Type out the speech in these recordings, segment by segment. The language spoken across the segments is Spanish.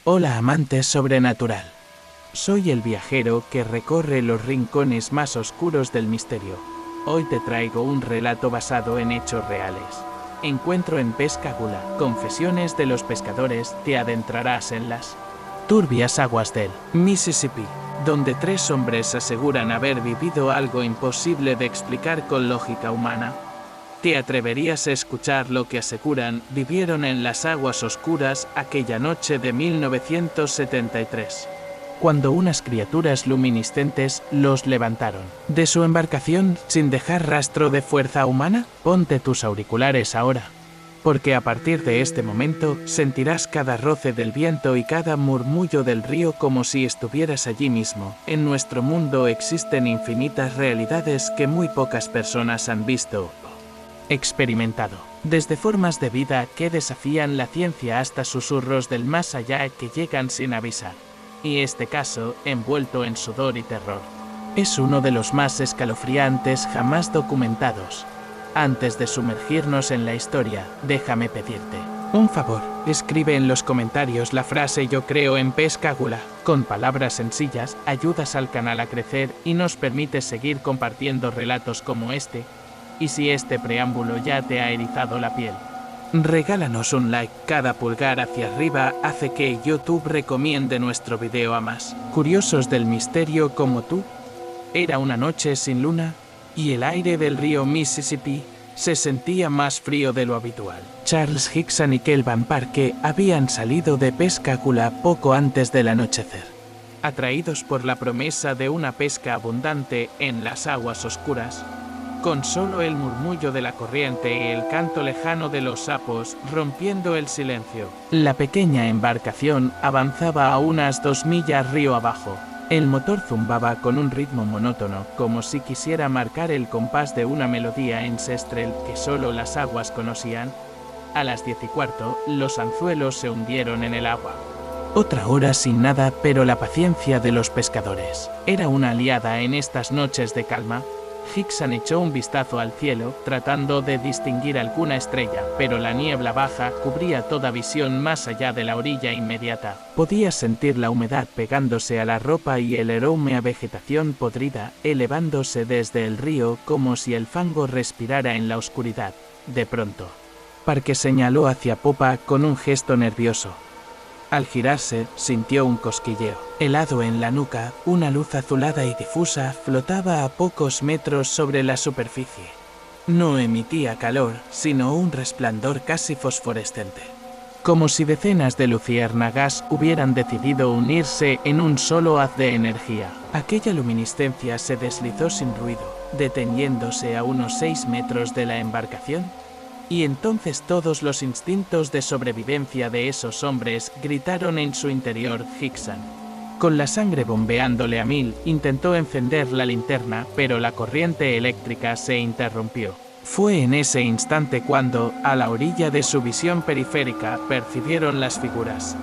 Hola amantes sobrenatural. Soy el viajero que recorre los rincones más oscuros del misterio. Hoy te traigo un relato basado en hechos reales. Encuentro en Pascagoula, Confesiones de los pescadores, te adentrarás en las turbias aguas del Mississippi, donde tres hombres aseguran haber vivido algo imposible de explicar con lógica humana. ¿Te atreverías a escuchar lo que aseguran vivieron en las aguas oscuras aquella noche de 1973? Cuando unas criaturas luminiscentes los levantaron de su embarcación sin dejar rastro de fuerza humana. Ponte tus auriculares ahora, porque a partir de este momento sentirás cada roce del viento y cada murmullo del río como si estuvieras allí mismo. En nuestro mundo existen infinitas realidades que muy pocas personas han visto o experimentado, desde formas de vida que desafían la ciencia hasta susurros del más allá que llegan sin avisar. Y este caso, envuelto en sudor y terror, es uno de los más escalofriantes jamás documentados. Antes de sumergirnos en la historia, déjame pedirte un favor. Escribe en los comentarios la frase "Yo creo en Pascagoula". Con palabras sencillas, ayudas al canal a crecer y nos permites seguir compartiendo relatos como este. Y si este preámbulo ya te ha erizado la piel, regálanos un like. Cada pulgar hacia arriba hace que YouTube recomiende nuestro video a más curiosos del misterio como tú. Era una noche sin luna, y el aire del río Mississippi se sentía más frío de lo habitual. Charles Hickson y Kelvin Parke habían salido de Pascagoula poco antes del anochecer, atraídos por la promesa de una pesca abundante en las aguas oscuras. Con solo el murmullo de la corriente y el canto lejano de los sapos rompiendo el silencio, la pequeña embarcación avanzaba a unas 2 millas río abajo. El motor zumbaba con un ritmo monótono, como si quisiera marcar el compás de una melodía ancestral que solo las aguas conocían. A las 10:15, los anzuelos se hundieron en el agua. Otra hora sin nada, pero la paciencia de los pescadores era una aliada en estas noches de calma. Hickson echó un vistazo al cielo, tratando de distinguir alguna estrella, pero la niebla baja cubría toda visión más allá de la orilla inmediata. Podía sentir la humedad pegándose a la ropa y el aroma a vegetación podrida, elevándose desde el río como si el fango respirara en la oscuridad. De pronto, Parke señaló hacia popa con un gesto nervioso. Al girarse, sintió un cosquilleo helado en la nuca. Una luz azulada y difusa flotaba a pocos metros sobre la superficie. No emitía calor, sino un resplandor casi fosforescente, como si decenas de luciérnagas hubieran decidido unirse en un solo haz de energía. Aquella luminiscencia se deslizó sin ruido, deteniéndose a unos 6 metros de la embarcación. Y entonces todos los instintos de sobrevivencia de esos hombres gritaron en su interior. Hickson, con la sangre bombeándole a mil, intentó encender la linterna, pero la corriente eléctrica se interrumpió. Fue en ese instante cuando, a la orilla de su visión periférica, percibieron las figuras.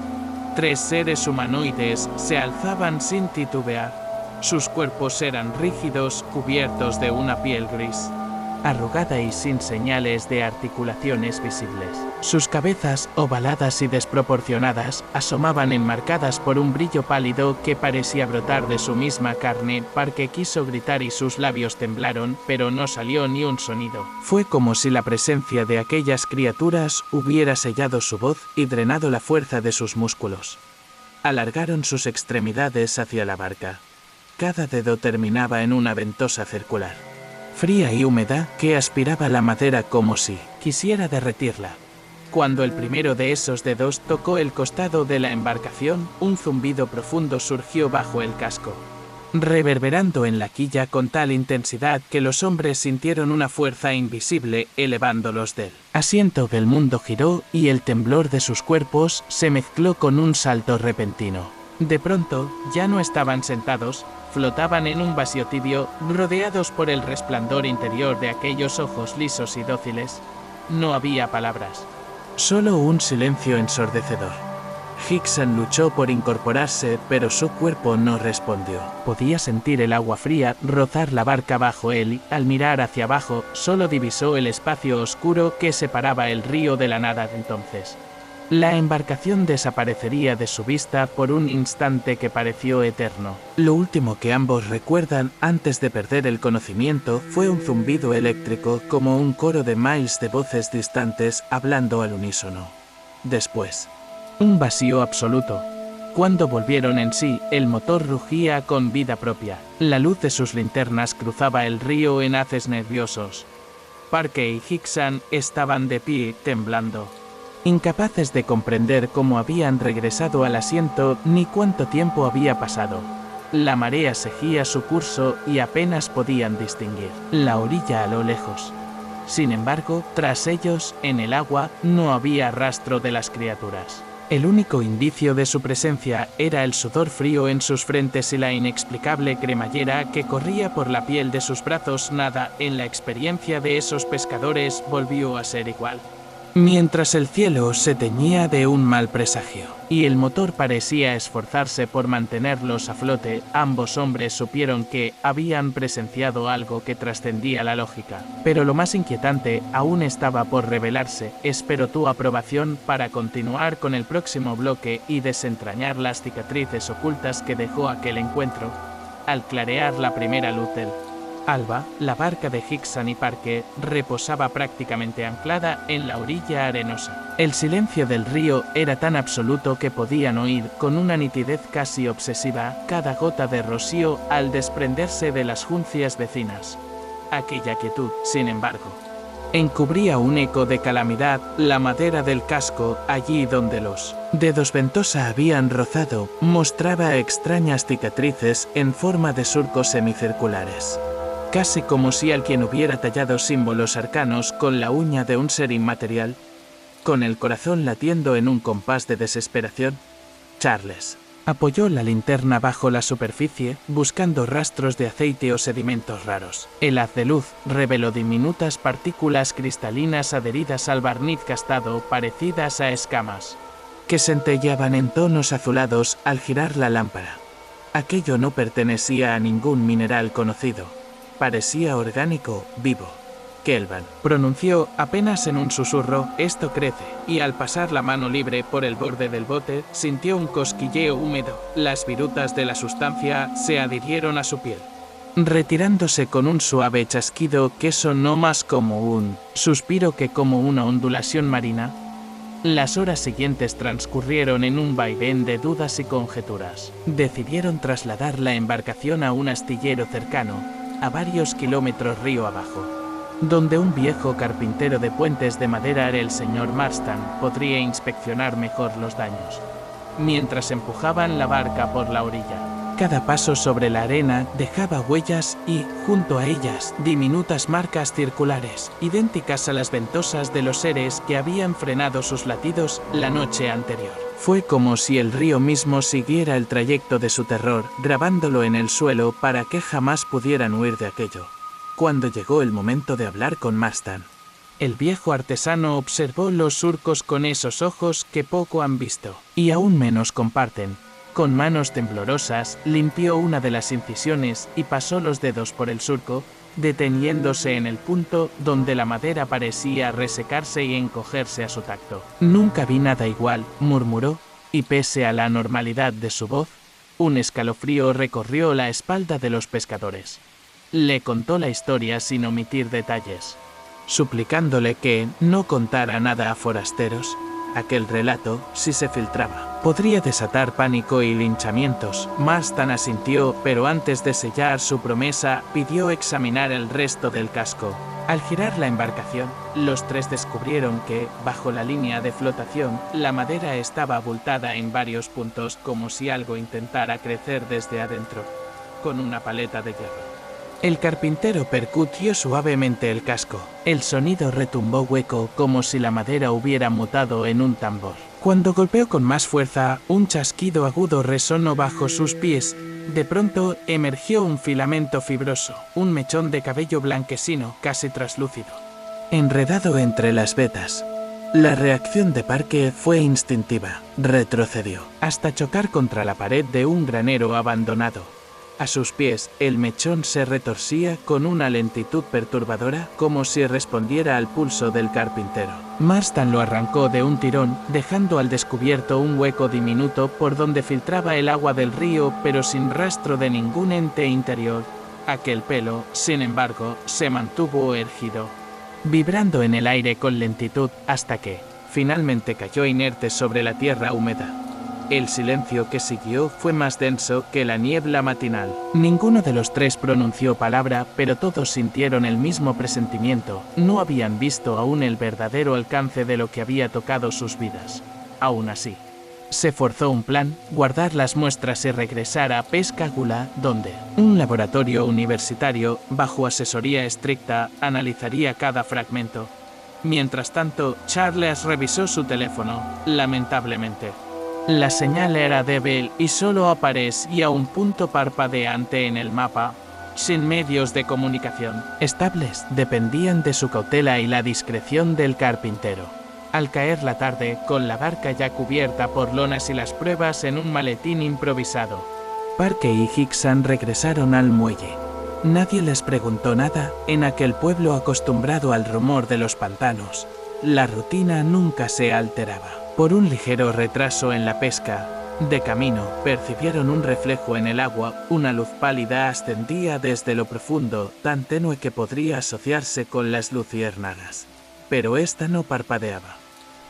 3 seres humanoides se alzaban sin titubear. Sus cuerpos eran rígidos, cubiertos de una piel gris, arrugada y sin señales de articulaciones visibles. Sus cabezas, ovaladas y desproporcionadas, asomaban enmarcadas por un brillo pálido que parecía brotar de su misma carne. Parke quiso gritar y sus labios temblaron, pero no salió ni un sonido. Fue como si la presencia de aquellas criaturas hubiera sellado su voz y drenado la fuerza de sus músculos. Alargaron sus extremidades hacia la barca. Cada dedo terminaba en una ventosa circular, fría y húmeda, que aspiraba la madera como si quisiera derretirla. Cuando el primero de esos dedos tocó el costado de la embarcación, un zumbido profundo surgió bajo el casco, reverberando en la quilla con tal intensidad que los hombres sintieron una fuerza invisible elevándolos del asiento. El mundo giró y el temblor de sus cuerpos se mezcló con un salto repentino. De pronto, ya no estaban sentados, flotaban en un vacío tibio, rodeados por el resplandor interior de aquellos ojos lisos y dóciles. No había palabras, solo un silencio ensordecedor. Hickson luchó por incorporarse, pero su cuerpo no respondió. Podía sentir el agua fría rozar la barca bajo él y, al mirar hacia abajo, solo divisó el espacio oscuro que separaba el río de la nada. Entonces, La embarcación desaparecería de su vista por un instante que pareció eterno. Lo último que ambos recuerdan antes de perder el conocimiento fue un zumbido eléctrico como un coro de miles de voces distantes hablando al unísono. Después, un vacío absoluto. Cuando volvieron en sí, el motor rugía con vida propia. La luz de sus linternas cruzaba el río en haces nerviosos. Parker y Hickson estaban de pie, temblando, incapaces de comprender cómo habían regresado al asiento ni cuánto tiempo había pasado. La marea seguía su curso y apenas podían distinguir la orilla a lo lejos. Sin embargo, tras ellos, en el agua, no había rastro de las criaturas. El único indicio de su presencia era el sudor frío en sus frentes y la inexplicable cremallera que corría por la piel de sus brazos. Nada en la experiencia de esos pescadores volvió a ser igual. Mientras el cielo se teñía de un mal presagio y el motor parecía esforzarse por mantenerlos a flote, ambos hombres supieron que habían presenciado algo que trascendía la lógica. Pero lo más inquietante aún estaba por revelarse. Espero tu aprobación para continuar con el próximo bloque y desentrañar las cicatrices ocultas que dejó aquel encuentro. Al clarear la primera luz del alba, la barca de Hickson y Parker reposaba prácticamente anclada en la orilla arenosa. El silencio del río era tan absoluto que podían oír, con una nitidez casi obsesiva, cada gota de rocío al desprenderse de las juncias vecinas. Aquella quietud, sin embargo, encubría un eco de calamidad. La madera del casco, allí donde los dedos ventosa habían rozado, mostraba extrañas cicatrices en forma de surcos semicirculares. Casi como si alguien hubiera tallado símbolos arcanos con la uña de un ser inmaterial. Con el corazón latiendo en un compás de desesperación, Charles apoyó la linterna bajo la superficie, buscando rastros de aceite o sedimentos raros. El haz de luz reveló diminutas partículas cristalinas adheridas al barniz gastado, parecidas a escamas, que centelleaban en tonos azulados al girar la lámpara. Aquello no pertenecía a ningún mineral conocido. Parecía orgánico, vivo. Kelvan pronunció apenas en un susurro: esto crece, y al pasar la mano libre por el borde del bote, sintió un cosquilleo húmedo. Las virutas de la sustancia se adhirieron a su piel, retirándose con un suave chasquido que sonó más como un suspiro que como una ondulación marina. Las horas siguientes transcurrieron en un vaivén de dudas y conjeturas. Decidieron trasladar la embarcación a un astillero cercano, a varios kilómetros río abajo, donde un viejo carpintero de puentes de madera, el señor Marston, podría inspeccionar mejor los daños. Mientras empujaban la barca por la orilla, cada paso sobre la arena dejaba huellas y, junto a ellas, diminutas marcas circulares, idénticas a las ventosas de los seres que habían frenado sus latidos la noche anterior. Fue como si el río mismo siguiera el trayecto de su terror, grabándolo en el suelo para que jamás pudieran huir de aquello. Cuando llegó el momento de hablar con Marston, el viejo artesano observó los surcos con esos ojos que poco han visto, y aún menos comparten. Con manos temblorosas, limpió una de las incisiones y pasó los dedos por el surco, deteniéndose en el punto donde la madera parecía resecarse y encogerse a su tacto. Nunca vi nada igual, murmuró, y pese a la normalidad de su voz, un escalofrío recorrió la espalda de los pescadores. Le contó la historia sin omitir detalles, suplicándole que no contara nada a forasteros. Aquel relato, si se filtraba, podría desatar pánico y linchamientos. Marston asintió, pero antes de sellar su promesa, pidió examinar el resto del casco. Al girar la embarcación, los tres descubrieron que, bajo la línea de flotación, la madera estaba abultada en varios puntos, como si algo intentara crecer desde adentro, con una paleta de hierro. El carpintero percutió suavemente el casco. El sonido retumbó hueco, como si la madera hubiera mutado en un tambor. Cuando golpeó con más fuerza, un chasquido agudo resonó bajo sus pies. De pronto, emergió un filamento fibroso, un mechón de cabello blanquecino, casi traslúcido, enredado entre las vetas. La reacción de Parker fue instintiva. Retrocedió, hasta chocar contra la pared de un granero abandonado. A sus pies, el mechón se retorcía con una lentitud perturbadora, como si respondiera al pulso del carpintero. Marston lo arrancó de un tirón, dejando al descubierto un hueco diminuto por donde filtraba el agua del río, pero sin rastro de ningún ente interior. Aquel pelo, sin embargo, se mantuvo erguido, vibrando en el aire con lentitud, hasta que, finalmente cayó inerte sobre la tierra húmeda. El silencio que siguió fue más denso que la niebla matinal. Ninguno de los tres pronunció palabra, pero todos sintieron el mismo presentimiento. No habían visto aún el verdadero alcance de lo que había tocado sus vidas. Aún así, se forzó un plan: guardar las muestras y regresar a Pascagoula, donde un laboratorio universitario, bajo asesoría estricta, analizaría cada fragmento. Mientras tanto, Charles revisó su teléfono. Lamentablemente, la señal era débil y solo aparecía un punto parpadeante en el mapa. Sin medios de comunicación estables, dependían de su cautela y la discreción del carpintero. Al caer la tarde, con la barca ya cubierta por lonas y las pruebas en un maletín improvisado, Parker y Hickson regresaron al muelle. Nadie les preguntó nada. En aquel pueblo acostumbrado al rumor de los pantanos, la rutina nunca se alteraba. Por un ligero retraso en la pesca, de camino, percibieron un reflejo en el agua. Una luz pálida ascendía desde lo profundo, tan tenue que podría asociarse con las luciérnagas. Pero esta no parpadeaba.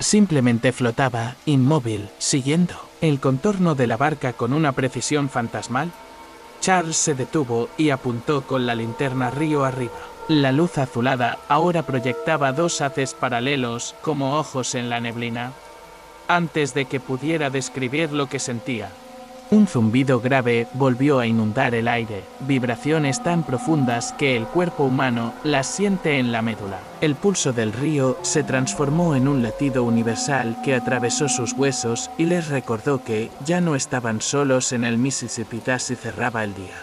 Simplemente flotaba, inmóvil, siguiendo el contorno de la barca con una precisión fantasmal. Charles se detuvo y apuntó con la linterna río arriba. La luz azulada ahora proyectaba dos haces paralelos, como ojos en la neblina. Antes de que pudiera describir lo que sentía, un zumbido grave volvió a inundar el aire, vibraciones tan profundas que el cuerpo humano las siente en la médula. El pulso del río se transformó en un latido universal que atravesó sus huesos y les recordó que ya no estaban solos en el Mississippi. Casi cerraba el día,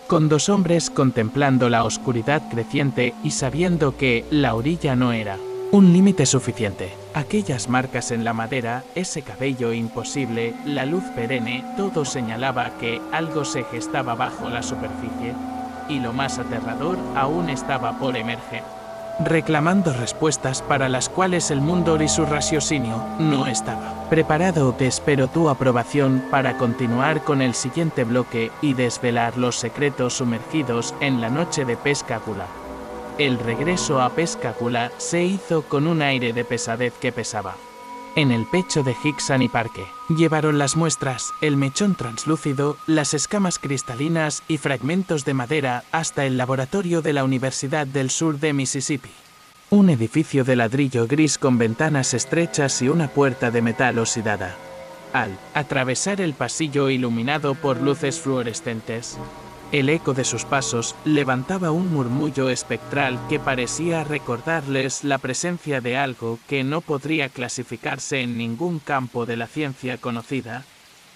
con dos hombres contemplando la oscuridad creciente y sabiendo que la orilla no era un límite suficiente. Aquellas marcas en la madera, ese cabello imposible, la luz perenne, todo señalaba que algo se gestaba bajo la superficie. Y lo más aterrador aún estaba por emerger, reclamando respuestas para las cuales el mundo y su raciocinio no estaba preparado. Te espero tu aprobación para continuar con el siguiente bloque y desvelar los secretos sumergidos en la noche de Pascagoula. El regreso a Pascagoula se hizo con un aire de pesadez que pesaba en el pecho de Hickson y Parker. Llevaron las muestras, el mechón translúcido, las escamas cristalinas y fragmentos de madera hasta el laboratorio de la Universidad del Sur de Mississippi. Un edificio de ladrillo gris con ventanas estrechas y una puerta de metal oxidada. Al atravesar el pasillo iluminado por luces fluorescentes, el eco de sus pasos levantaba un murmullo espectral que parecía recordarles la presencia de algo que no podría clasificarse en ningún campo de la ciencia conocida.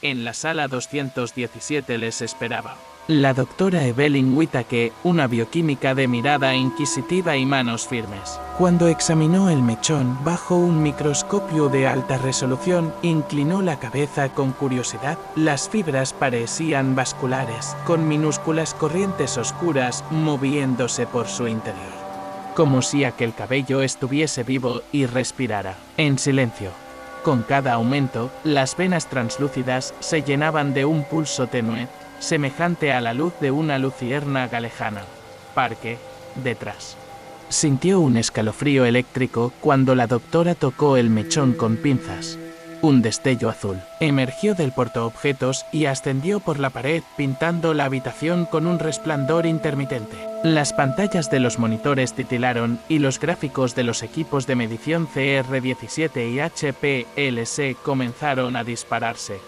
En la sala 217 les esperaba la doctora Evelyn Whittaker, una bioquímica de mirada inquisitiva y manos firmes. Cuando examinó el mechón bajo un microscopio de alta resolución, inclinó la cabeza con curiosidad. Las fibras parecían vasculares, con minúsculas corrientes oscuras moviéndose por su interior, como si aquel cabello estuviese vivo y respirara en silencio. Con cada aumento, las venas translúcidas se llenaban de un pulso tenue, semejante a la luz de una luciérnaga lejana. Parker, detrás, sintió un escalofrío eléctrico cuando la doctora tocó el mechón con pinzas. Un destello azul emergió del portaobjetos y ascendió por la pared, pintando la habitación con un resplandor intermitente. Las pantallas de los monitores titilaron y los gráficos de los equipos de medición CR17 y HPLC comenzaron a dispararse,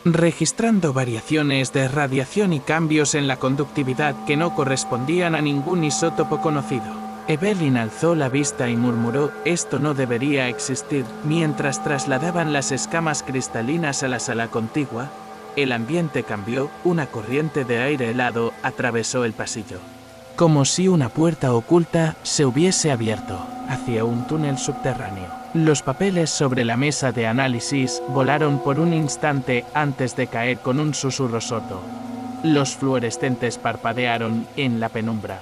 registrando variaciones de radiación y cambios en la conductividad que no correspondían a ningún isótopo conocido. Evelyn alzó la vista y murmuró: «Esto no debería existir». Mientras trasladaban las escamas cristalinas a la sala contigua, el ambiente cambió. Una corriente de aire helado atravesó el pasillo, como si una puerta oculta se hubiese abierto hacia un túnel subterráneo. Los papeles sobre la mesa de análisis volaron por un instante antes de caer con un susurro sordo. Los fluorescentes parpadearon en la penumbra.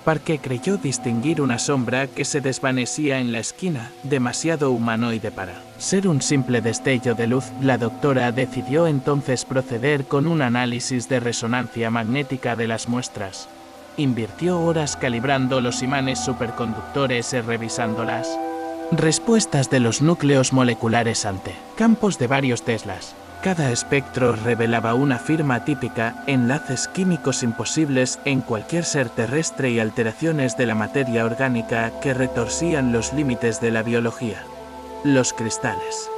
Parque creyó distinguir una sombra que se desvanecía en la esquina, demasiado humanoide para ser un simple destello de luz. La doctora decidió entonces proceder con un análisis de resonancia magnética de las muestras. Invirtió horas calibrando los imanes superconductores y revisando las respuestas de los núcleos moleculares ante campos de varios teslas. Cada espectro revelaba una firma típica, enlaces químicos imposibles en cualquier ser terrestre y alteraciones de la materia orgánica que retorcían los límites de la biología. Los cristales,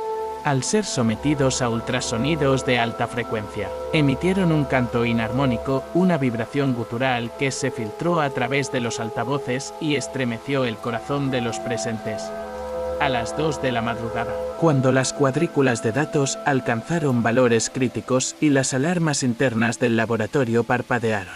al ser sometidos a ultrasonidos de alta frecuencia, emitieron un canto inarmónico, una vibración gutural que se filtró a través de los altavoces y estremeció el corazón de los presentes. A las 2 de la madrugada, cuando las cuadrículas de datos alcanzaron valores críticos y las alarmas internas del laboratorio parpadearon,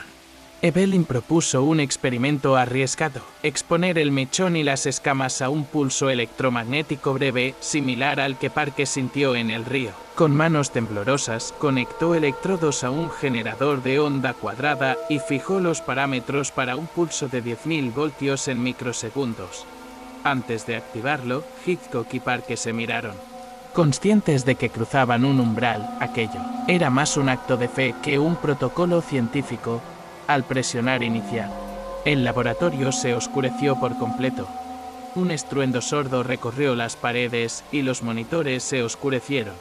Evelyn propuso un experimento arriesgado: exponer el mechón y las escamas a un pulso electromagnético breve, similar al que Parque sintió en el río. Con manos temblorosas, conectó electrodos a un generador de onda cuadrada y fijó los parámetros para un pulso de 10.000 voltios en microsegundos. Antes de activarlo, Hitchcock y Parque se miraron. Conscientes de que cruzaban un umbral, aquello era más un acto de fe que un protocolo científico. Al presionar iniciar, el laboratorio se oscureció por completo. Un estruendo sordo recorrió las paredes y los monitores se oscurecieron.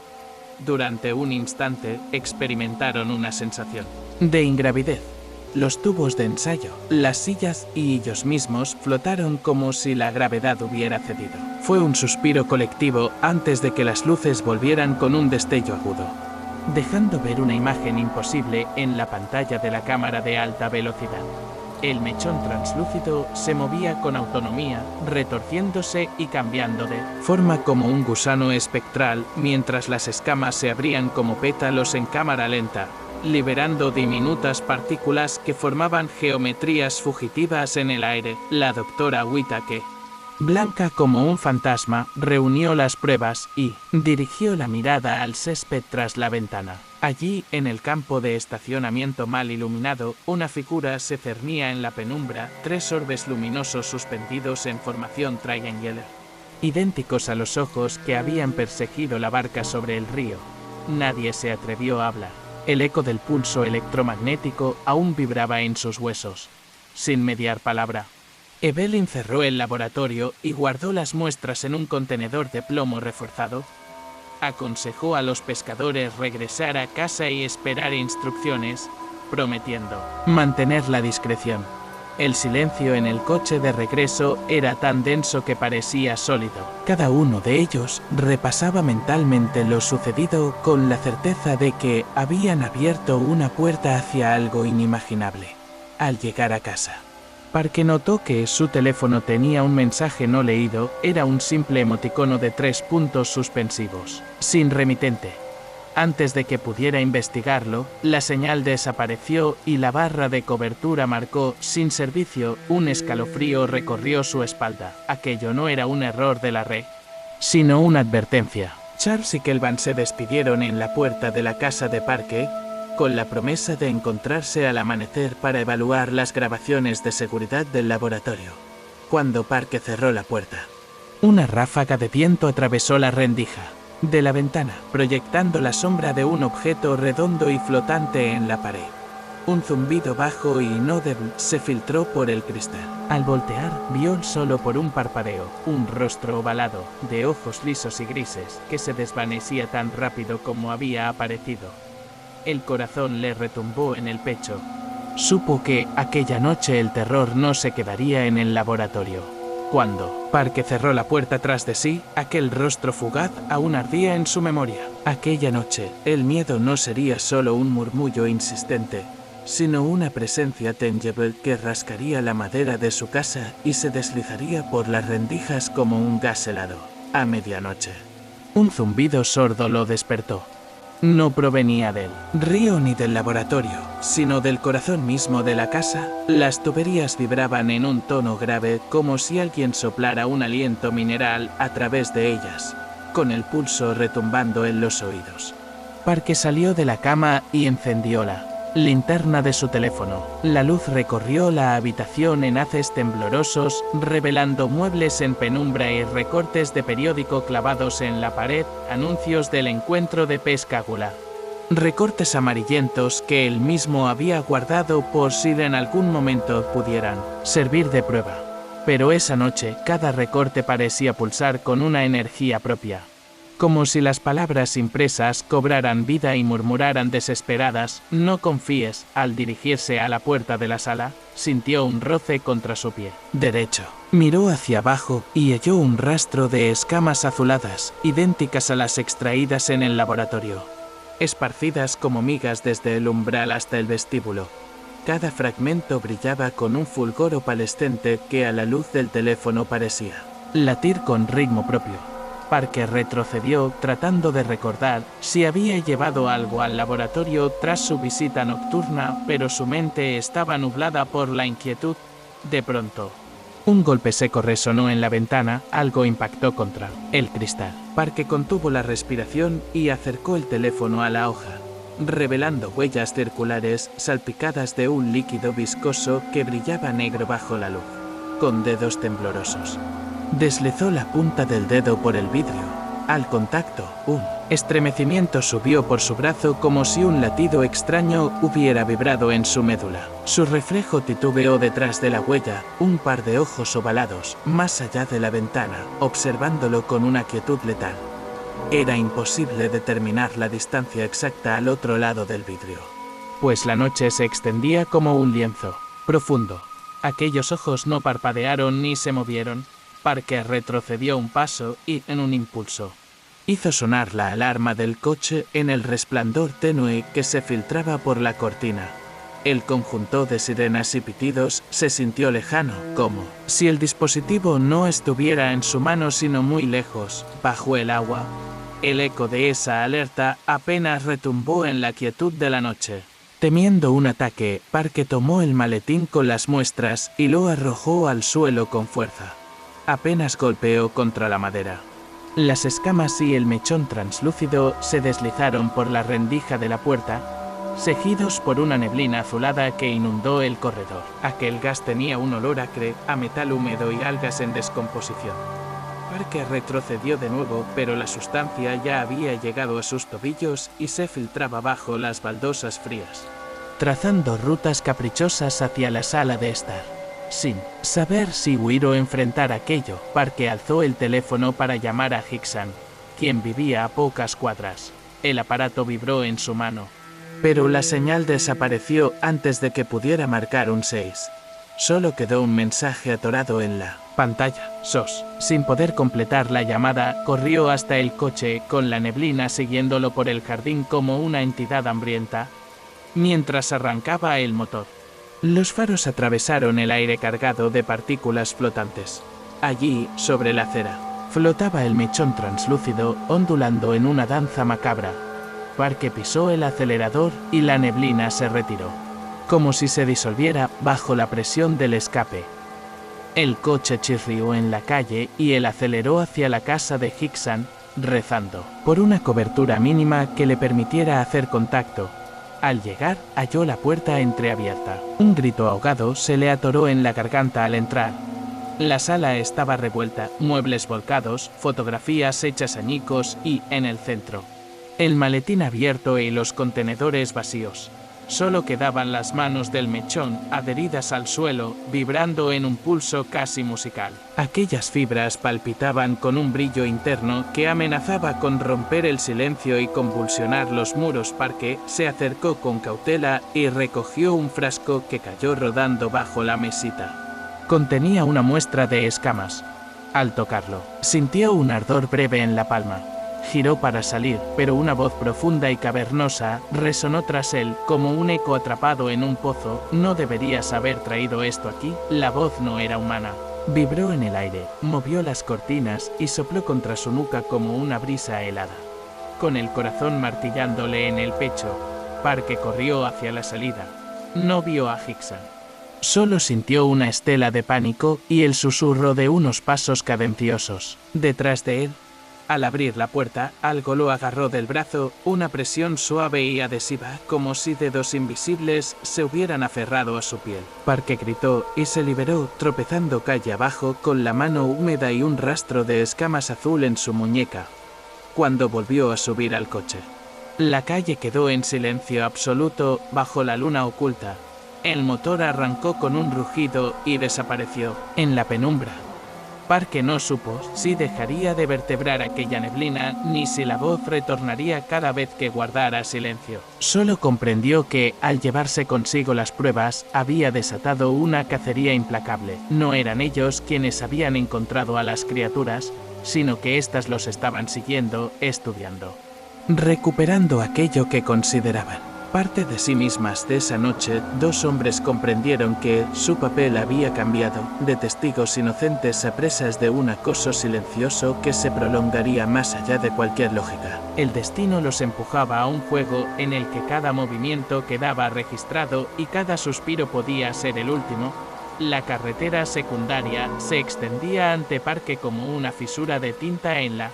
Durante un instante, experimentaron una sensación de ingravidez. Los tubos de ensayo, las sillas y ellos mismos flotaron como si la gravedad hubiera cedido. Fue un suspiro colectivo antes de que las luces volvieran con un destello agudo, dejando ver una imagen imposible en la pantalla de la cámara de alta velocidad. El mechón translúcido se movía con autonomía, retorciéndose y cambiando de forma como un gusano espectral, mientras las escamas se abrían como pétalos en cámara lenta, liberando diminutas partículas que formaban geometrías fugitivas en el aire. La doctora Whittaker, blanca como un fantasma, reunió las pruebas y dirigió la mirada al césped tras la ventana. Allí, en el campo de estacionamiento mal iluminado, una figura se cernía en la penumbra, 3 orbes luminosos suspendidos en formación triangular, idénticos a los ojos que habían perseguido la barca sobre el río. Nadie se atrevió a hablar. El eco del pulso electromagnético aún vibraba en sus huesos. Sin mediar palabra, Evelyn cerró el laboratorio y guardó las muestras en un contenedor de plomo reforzado. Aconsejó a los pescadores regresar a casa y esperar instrucciones, prometiendo mantener la discreción. El silencio en el coche de regreso era tan denso que parecía sólido. Cada uno de ellos repasaba mentalmente lo sucedido con la certeza de que habían abierto una puerta hacia algo inimaginable. Al llegar a casa, Parque notó que su teléfono tenía un mensaje no leído. Era un simple emoticono de 3 puntos suspensivos, sin remitente. Antes de que pudiera investigarlo, la señal desapareció y la barra de cobertura marcó "sin servicio". Un escalofrío recorrió su espalda. Aquello no era un error de la red, sino una advertencia. Charles y Kelvin se despidieron en la puerta de la casa de Parque, con la promesa de encontrarse al amanecer para evaluar las grabaciones de seguridad del laboratorio. Cuando Parque cerró la puerta, una ráfaga de viento atravesó la rendija de la ventana, proyectando la sombra de un objeto redondo y flotante en la pared. Un zumbido bajo y inaudible se filtró por el cristal. Al voltear, vio solo por un parpadeo un rostro ovalado, de ojos lisos y grises, que se desvanecía tan rápido como había aparecido. El corazón le retumbó en el pecho. Supo que, aquella noche, el terror no se quedaría en el laboratorio. Cuando Parque cerró la puerta tras de sí, aquel rostro fugaz aún ardía en su memoria. Aquella noche, el miedo no sería solo un murmullo insistente, sino una presencia tangible que rascaría la madera de su casa y se deslizaría por las rendijas como un gas helado. A medianoche, un zumbido sordo lo despertó. No provenía del río ni del laboratorio, sino del corazón mismo de la casa. Las tuberías vibraban en un tono grave, como si alguien soplara un aliento mineral a través de ellas, con el pulso retumbando en los oídos. Parque salió de la cama y encendió la linterna de su teléfono. La luz recorrió la habitación en haces temblorosos, revelando muebles en penumbra y recortes de periódico clavados en la pared, anuncios del encuentro de Pescágula. Recortes amarillentos que él mismo había guardado por si en algún momento pudieran servir de prueba. Pero esa noche, cada recorte parecía pulsar con una energía propia. Como si las palabras impresas cobraran vida y murmuraran desesperadas, no confíes. Al dirigirse a la puerta de la sala, sintió un roce contra su pie derecho. Miró hacia abajo y halló un rastro de escamas azuladas, idénticas a las extraídas en el laboratorio, esparcidas como migas desde el umbral hasta el vestíbulo. Cada fragmento brillaba con un fulgor opalescente que a la luz del teléfono parecía latir con ritmo propio. Parker retrocedió tratando de recordar si había llevado algo al laboratorio tras su visita nocturna, pero su mente estaba nublada por la inquietud. De pronto, un golpe seco resonó en la ventana, algo impactó contra el cristal. Parker contuvo la respiración y acercó el teléfono a la hoja, revelando huellas circulares salpicadas de un líquido viscoso que brillaba negro bajo la luz. Con dedos temblorosos, deslizó la punta del dedo por el vidrio. Al contacto, un estremecimiento subió por su brazo como si un latido extraño hubiera vibrado en su médula. Su reflejo titubeó detrás de la huella, un par de ojos ovalados, más allá de la ventana, observándolo con una quietud letal. Era imposible determinar la distancia exacta al otro lado del vidrio, pues la noche se extendía como un lienzo profundo. Aquellos ojos no parpadearon ni se movieron. Parker retrocedió un paso y, en un impulso, hizo sonar la alarma del coche en el resplandor tenue que se filtraba por la cortina. El conjunto de sirenas y pitidos se sintió lejano, como si el dispositivo no estuviera en su mano sino muy lejos, bajo el agua. El eco de esa alerta apenas retumbó en la quietud de la noche. Temiendo un ataque, Parker tomó el maletín con las muestras y lo arrojó al suelo con fuerza. Apenas golpeó contra la madera. Las escamas y el mechón translúcido se deslizaron por la rendija de la puerta, seguidos por una neblina azulada que inundó el corredor. Aquel gas tenía un olor acre, a metal húmedo y algas en descomposición. Parker retrocedió de nuevo, pero la sustancia ya había llegado a sus tobillos y se filtraba bajo las baldosas frías, trazando rutas caprichosas hacia la sala de estar. Sin saber si huir o enfrentar aquello, Parker alzó el teléfono para llamar a Hickson, quien vivía a pocas cuadras. El aparato vibró en su mano, pero la señal desapareció antes de que pudiera marcar un 6. Solo quedó un mensaje atorado en la pantalla. SOS. Sin poder completar la llamada, corrió hasta el coche, con la neblina siguiéndolo por el jardín como una entidad hambrienta, mientras arrancaba el motor. Los faros atravesaron el aire cargado de partículas flotantes. Allí, sobre la acera, flotaba el mechón translúcido, ondulando en una danza macabra. Parker pisó el acelerador y la neblina se retiró, como si se disolviera bajo la presión del escape. El coche chirrió en la calle y él aceleró hacia la casa de Hickson, rezando por una cobertura mínima que le permitiera hacer contacto. Al llegar, halló la puerta entreabierta. Un grito ahogado se le atoró en la garganta al entrar. La sala estaba revuelta, muebles volcados, fotografías hechas añicos y, en el centro, el maletín abierto y los contenedores vacíos. Solo quedaban las manos del mechón, adheridas al suelo, vibrando en un pulso casi musical. Aquellas fibras palpitaban con un brillo interno que amenazaba con romper el silencio y convulsionar los muros. Parker se acercó con cautela y recogió un frasco que cayó rodando bajo la mesita. Contenía una muestra de escamas. Al tocarlo, sintió un ardor breve en la palma. Giró para salir, pero una voz profunda y cavernosa resonó tras él, como un eco atrapado en un pozo. ¿No deberías haber traído esto aquí? La voz no era humana. Vibró en el aire, movió las cortinas y sopló contra su nuca como una brisa helada. Con el corazón martillándole en el pecho, Parker corrió hacia la salida. No vio a Hickson. Solo sintió una estela de pánico y el susurro de unos pasos cadenciosos. Detrás de él, Al abrir la puerta, algo lo agarró del brazo, una presión suave y adhesiva, como si dedos invisibles se hubieran aferrado a su piel. Parker gritó y se liberó, tropezando calle abajo con la mano húmeda y un rastro de escamas azul en su muñeca. Cuando volvió a subir al coche, la calle quedó en silencio absoluto bajo la luna oculta. El motor arrancó con un rugido y desapareció en la penumbra. Parker no supo si dejaría de vertebrar aquella neblina, ni si la voz retornaría cada vez que guardara silencio. Solo comprendió que, al llevarse consigo las pruebas, había desatado una cacería implacable. No eran ellos quienes habían encontrado a las criaturas, sino que éstas los estaban siguiendo, estudiando, recuperando aquello que consideraban parte de sí mismas. De esa noche, dos hombres comprendieron que su papel había cambiado, de testigos inocentes a presas de un acoso silencioso que se prolongaría más allá de cualquier lógica. El destino los empujaba a un juego en el que cada movimiento quedaba registrado y cada suspiro podía ser el último. La carretera secundaria se extendía ante Parker como una fisura de tinta en la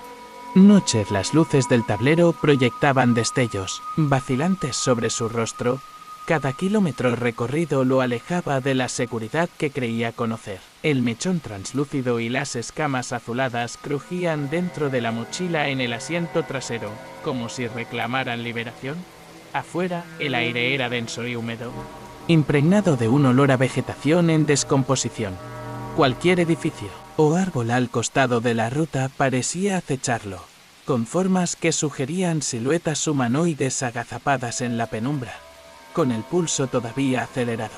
noche. Las luces del tablero proyectaban destellos vacilantes sobre su rostro. Cada kilómetro recorrido lo alejaba de la seguridad que creía conocer. El mechón translúcido y las escamas azuladas crujían dentro de la mochila en el asiento trasero, como si reclamaran liberación. Afuera, el aire era denso y húmedo, impregnado de un olor a vegetación en descomposición. Cualquier edificio o árbol al costado de la ruta parecía acecharlo, con formas que sugerían siluetas humanoides agazapadas en la penumbra, con el pulso todavía acelerado.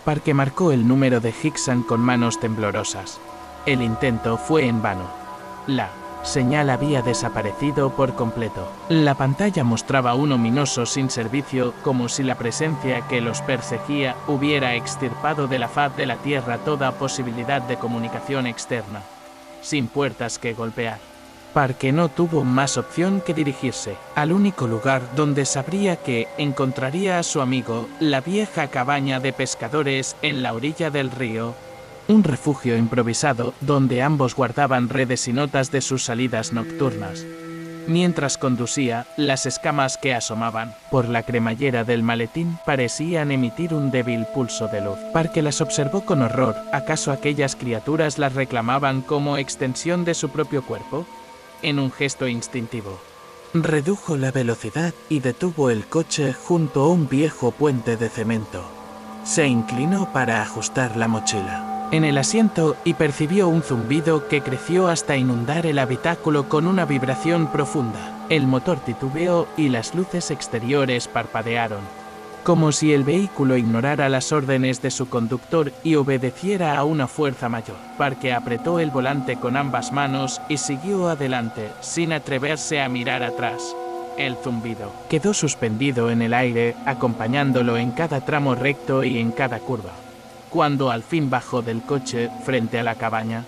Parker marcó el número de Hickson con manos temblorosas. El intento fue en vano. La señal había desaparecido por completo. La pantalla mostraba un ominoso sin servicio, como si la presencia que los perseguía hubiera extirpado de la faz de la Tierra toda posibilidad de comunicación externa. Sin puertas que golpear, Parker no tuvo más opción que dirigirse al único lugar donde sabría que encontraría a su amigo, la vieja cabaña de pescadores en la orilla del río. Un refugio improvisado donde ambos guardaban redes y notas de sus salidas nocturnas. Mientras conducía, las escamas que asomaban por la cremallera del maletín parecían emitir un débil pulso de luz. Parker las observó con horror. ¿Acaso aquellas criaturas las reclamaban como extensión de su propio cuerpo? En un gesto instintivo, redujo la velocidad y detuvo el coche junto a un viejo puente de cemento. Se inclinó para ajustar la mochila en el asiento y percibió un zumbido que creció hasta inundar el habitáculo con una vibración profunda. El motor titubeó y las luces exteriores parpadearon, como si el vehículo ignorara las órdenes de su conductor y obedeciera a una fuerza mayor. Parker apretó el volante con ambas manos y siguió adelante, sin atreverse a mirar atrás. El zumbido quedó suspendido en el aire, acompañándolo en cada tramo recto y en cada curva. Cuando al fin bajó del coche, frente a la cabaña,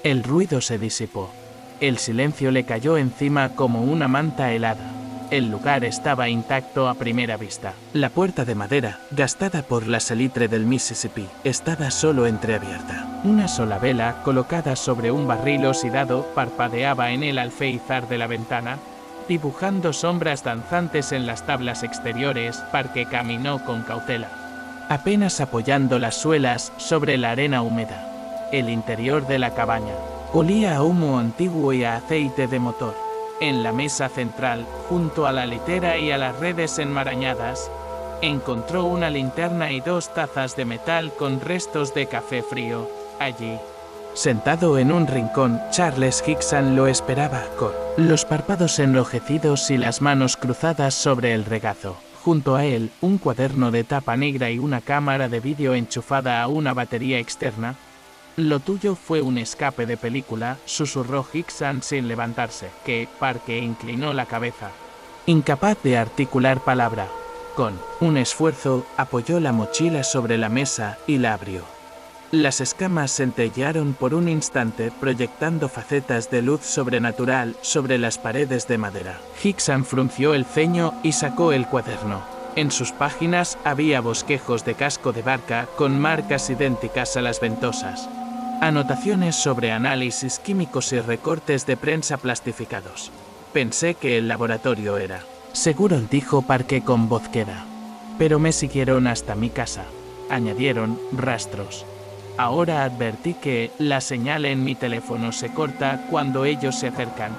el ruido se disipó. El silencio le cayó encima como una manta helada. El lugar estaba intacto a primera vista. La puerta de madera, gastada por la salitre del Mississippi, estaba solo entreabierta. Una sola vela, colocada sobre un barril oxidado, parpadeaba en el alféizar de la ventana, dibujando sombras danzantes en las tablas exteriores. Parker caminó con cautela, apenas apoyando las suelas sobre la arena húmeda. El interior de la cabaña olía a humo antiguo y a aceite de motor. En la mesa central, junto a la litera y a las redes enmarañadas, encontró una linterna y dos tazas de metal con restos de café frío. Allí, sentado en un rincón, Charles Hickson lo esperaba, con los párpados enrojecidos y las manos cruzadas sobre el regazo. Junto a él, un cuaderno de tapa negra y una cámara de vídeo enchufada a una batería externa. «Lo tuyo fue un escape de película», susurró Hickson sin levantarse, que Parker inclinó la cabeza, incapaz de articular palabra. Con un esfuerzo, apoyó la mochila sobre la mesa y la abrió. Las escamas centellearon por un instante, proyectando facetas de luz sobrenatural sobre las paredes de madera. Hickson frunció el ceño y sacó el cuaderno. En sus páginas había bosquejos de casco de barca con marcas idénticas a las ventosas. Anotaciones sobre análisis químicos y recortes de prensa plastificados. Pensé que el laboratorio era. Seguro, dijo Parker con voz queda. Pero me siguieron hasta mi casa. Añadieron rastros. Ahora advertí que la señal en mi teléfono se corta cuando ellos se acercan.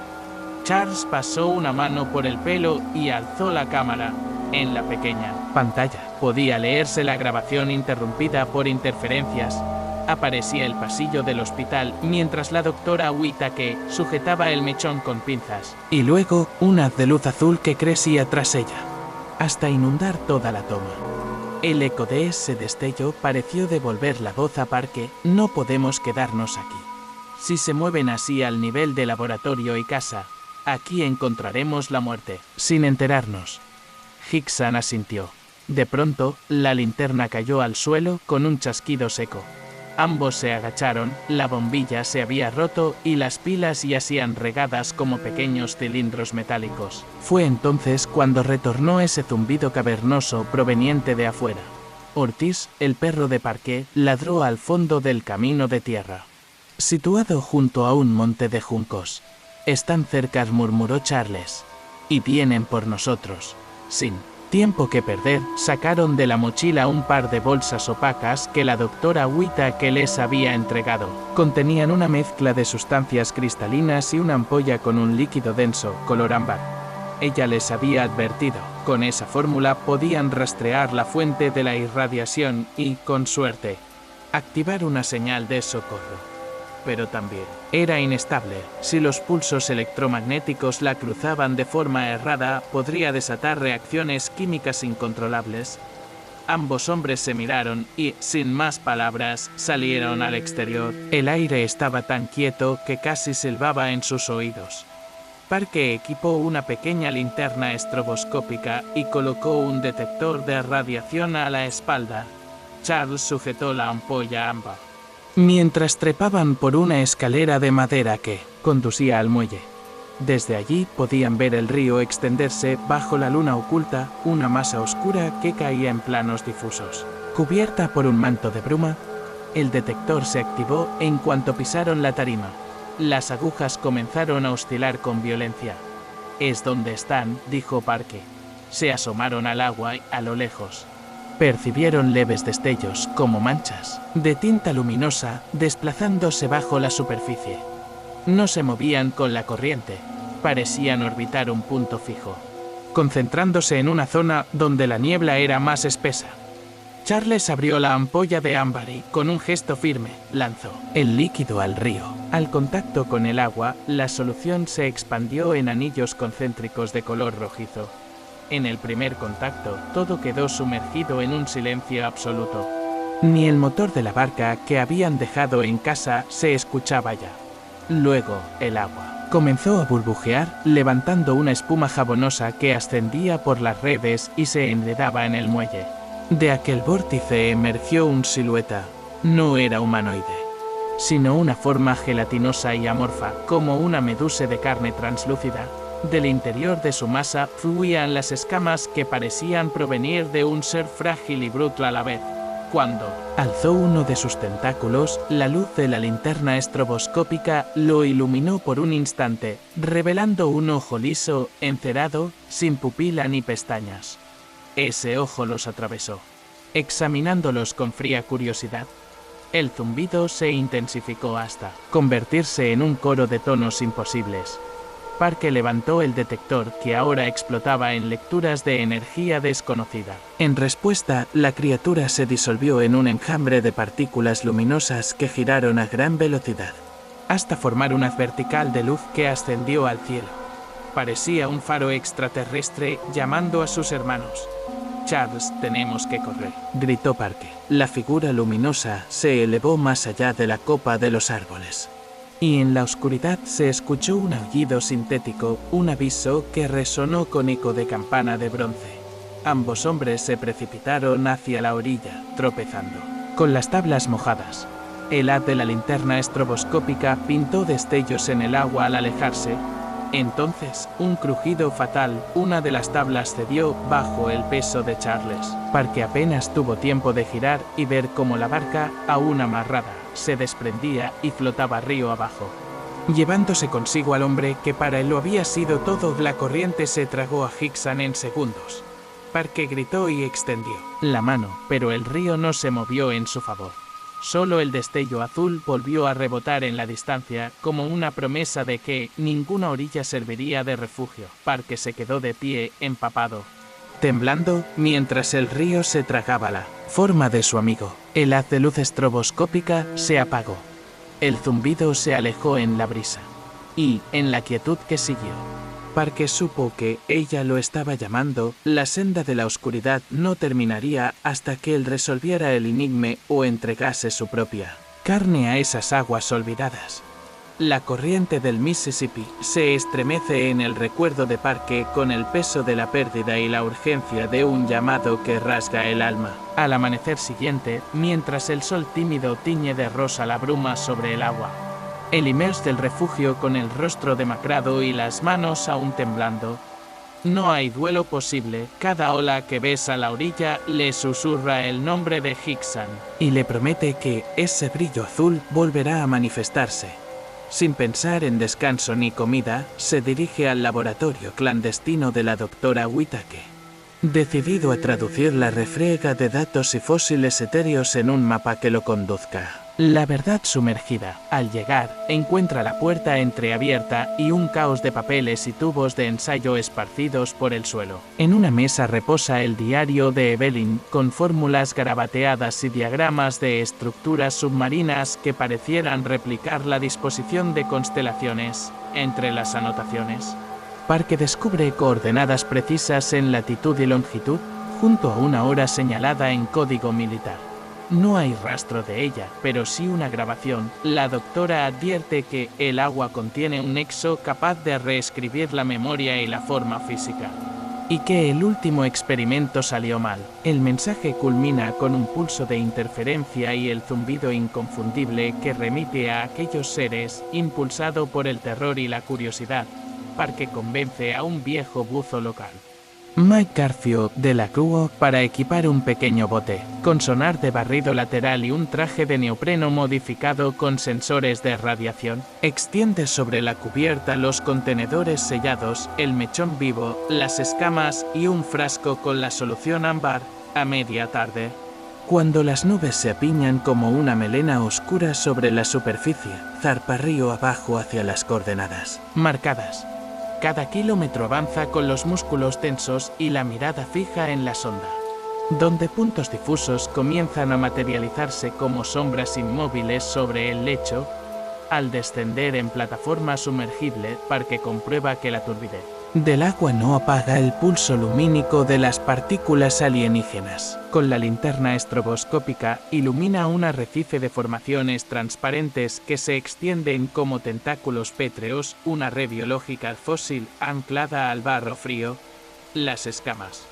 Charles pasó una mano por el pelo y alzó la cámara. En la pequeña pantalla podía leerse la grabación interrumpida por interferencias. Aparecía el pasillo del hospital mientras la doctora Whittaker sujetaba el mechón con pinzas. Y luego un haz de luz azul que crecía tras ella, hasta inundar toda la toma. El eco de ese destello pareció devolver la voz a Parker. No podemos quedarnos aquí. Si se mueven así al nivel de laboratorio y casa, aquí encontraremos la muerte, sin enterarnos. Hickson asintió. De pronto, la linterna cayó al suelo con un chasquido seco. Ambos se agacharon, la bombilla se había roto y las pilas yacían regadas como pequeños cilindros metálicos. Fue entonces cuando retornó ese zumbido cavernoso proveniente de afuera. Ortiz, el perro de Parker, ladró al fondo del camino de tierra, situado junto a un monte de juncos. «Están cerca», murmuró Charles. «Y vienen por nosotros». Sin tiempo que perder, sacaron de la mochila un par de bolsas opacas que la doctora Whittaker les había entregado. Contenían una mezcla de sustancias cristalinas y una ampolla con un líquido denso, color ámbar. Ella les había advertido. Con esa fórmula podían rastrear la fuente de la irradiación y, con suerte, activar una señal de socorro. Pero también era inestable. Si los pulsos electromagnéticos la cruzaban de forma errada, podría desatar reacciones químicas incontrolables. Ambos hombres se miraron y, sin más palabras, salieron al exterior. El aire estaba tan quieto que casi silbaba en sus oídos. Parker equipó una pequeña linterna estroboscópica y colocó un detector de radiación a la espalda. Charles sujetó la ampolla ámbar mientras trepaban por una escalera de madera que conducía al muelle. Desde allí podían ver el río extenderse bajo la luna oculta, una masa oscura que caía en planos difusos. Cubierta por un manto de bruma, el detector se activó en cuanto pisaron la tarima. Las agujas comenzaron a oscilar con violencia. «Es donde están», dijo Parker. Se asomaron al agua y, a lo lejos, percibieron leves destellos, como manchas de tinta luminosa, desplazándose bajo la superficie. No se movían con la corriente, parecían orbitar un punto fijo, concentrándose en una zona donde la niebla era más espesa. Charles abrió la ampolla de ámbar y, con un gesto firme, lanzó el líquido al río. Al contacto con el agua, la solución se expandió en anillos concéntricos de color rojizo. En el primer contacto, todo quedó sumergido en un silencio absoluto. Ni el motor de la barca que habían dejado en casa se escuchaba ya. Luego, el agua comenzó a burbujear, levantando una espuma jabonosa que ascendía por las redes y se enredaba en el muelle. De aquel vórtice emergió una silueta. No era humanoide, sino una forma gelatinosa y amorfa, como una medusa de carne translúcida. Del interior de su masa fluían las escamas que parecían provenir de un ser frágil y bruto a la vez. Cuando alzó uno de sus tentáculos, la luz de la linterna estroboscópica lo iluminó por un instante, revelando un ojo liso, encerado, sin pupila ni pestañas. Ese ojo los atravesó, examinándolos con fría curiosidad. El zumbido se intensificó hasta convertirse en un coro de tonos imposibles. Parker levantó el detector que ahora explotaba en lecturas de energía desconocida. En respuesta, la criatura se disolvió en un enjambre de partículas luminosas que giraron a gran velocidad, hasta formar un haz vertical de luz que ascendió al cielo. Parecía un faro extraterrestre llamando a sus hermanos. «Charles, tenemos que correr», gritó Parker. La figura luminosa se elevó más allá de la copa de los árboles, y en la oscuridad se escuchó un aullido sintético, un aviso que resonó con eco de campana de bronce. Ambos hombres se precipitaron hacia la orilla, tropezando con las tablas mojadas. El haz de la linterna estroboscópica pintó destellos en el agua al alejarse. Entonces, un crujido fatal, una de las tablas cedió bajo el peso de Charles. Parker apenas tuvo tiempo de girar y ver cómo la barca, aún amarrada, se desprendía y flotaba río abajo, llevándose consigo al hombre que para él lo había sido todo. La corriente se tragó a Hickson en segundos. Parker gritó y extendió la mano, pero el río no se movió en su favor. Solo el destello azul volvió a rebotar en la distancia, como una promesa de que ninguna orilla serviría de refugio. Parker se quedó de pie, empapado, temblando, mientras el río se tragaba la forma de su amigo. El haz de luz estroboscópica se apagó. El zumbido se alejó en la brisa. Y, en la quietud que siguió, Parker supo que ella lo estaba llamando. La senda de la oscuridad no terminaría hasta que él resolviera el enigma o entregase su propia carne a esas aguas olvidadas. La corriente del Mississippi se estremece en el recuerdo de Parker con el peso de la pérdida y la urgencia de un llamado que rasga el alma. Al amanecer siguiente, mientras el sol tímido tiñe de rosa la bruma sobre el agua, el emerge del refugio con el rostro demacrado y las manos aún temblando. No hay duelo posible. Cada ola que besa la orilla le susurra el nombre de Hickson y le promete que ese brillo azul volverá a manifestarse. Sin pensar en descanso ni comida, se dirige al laboratorio clandestino de la doctora Whittaker, decidido a traducir la refriega de datos y fósiles etéreos en un mapa que lo conduzca la verdad sumergida. Al llegar, encuentra la puerta entreabierta y un caos de papeles y tubos de ensayo esparcidos por el suelo. En una mesa reposa el diario de Evelyn, con fórmulas garabateadas y diagramas de estructuras submarinas que parecieran replicar la disposición de constelaciones. Entre las anotaciones, Parker descubre coordenadas precisas en latitud y longitud, junto a una hora señalada en código militar. No hay rastro de ella, pero sí una grabación. La doctora advierte que el agua contiene un nexo capaz de reescribir la memoria y la forma física, y que el último experimento salió mal. El mensaje culmina con un pulso de interferencia y el zumbido inconfundible que remite a aquellos seres, impulsado por el terror y la curiosidad. Parker convence a un viejo buzo local, Mike Garfield, de la Cruz, para equipar un pequeño bote, con sonar de barrido lateral y un traje de neopreno modificado con sensores de radiación. Extiende sobre la cubierta los contenedores sellados, el mechón vivo, las escamas y un frasco con la solución ámbar. A media tarde, cuando las nubes se apiñan como una melena oscura sobre la superficie, zarpa río abajo hacia las coordenadas marcadas. Cada kilómetro avanza con los músculos tensos y la mirada fija en la sonda, donde puntos difusos comienzan a materializarse como sombras inmóviles sobre el lecho. Al descender en plataforma sumergible, Parker comprueba que la turbidez del agua no apaga el pulso lumínico de las partículas alienígenas. Con la linterna estroboscópica, ilumina un arrecife de formaciones transparentes que se extienden como tentáculos pétreos, una red biológica fósil anclada al barro frío. Las escamas,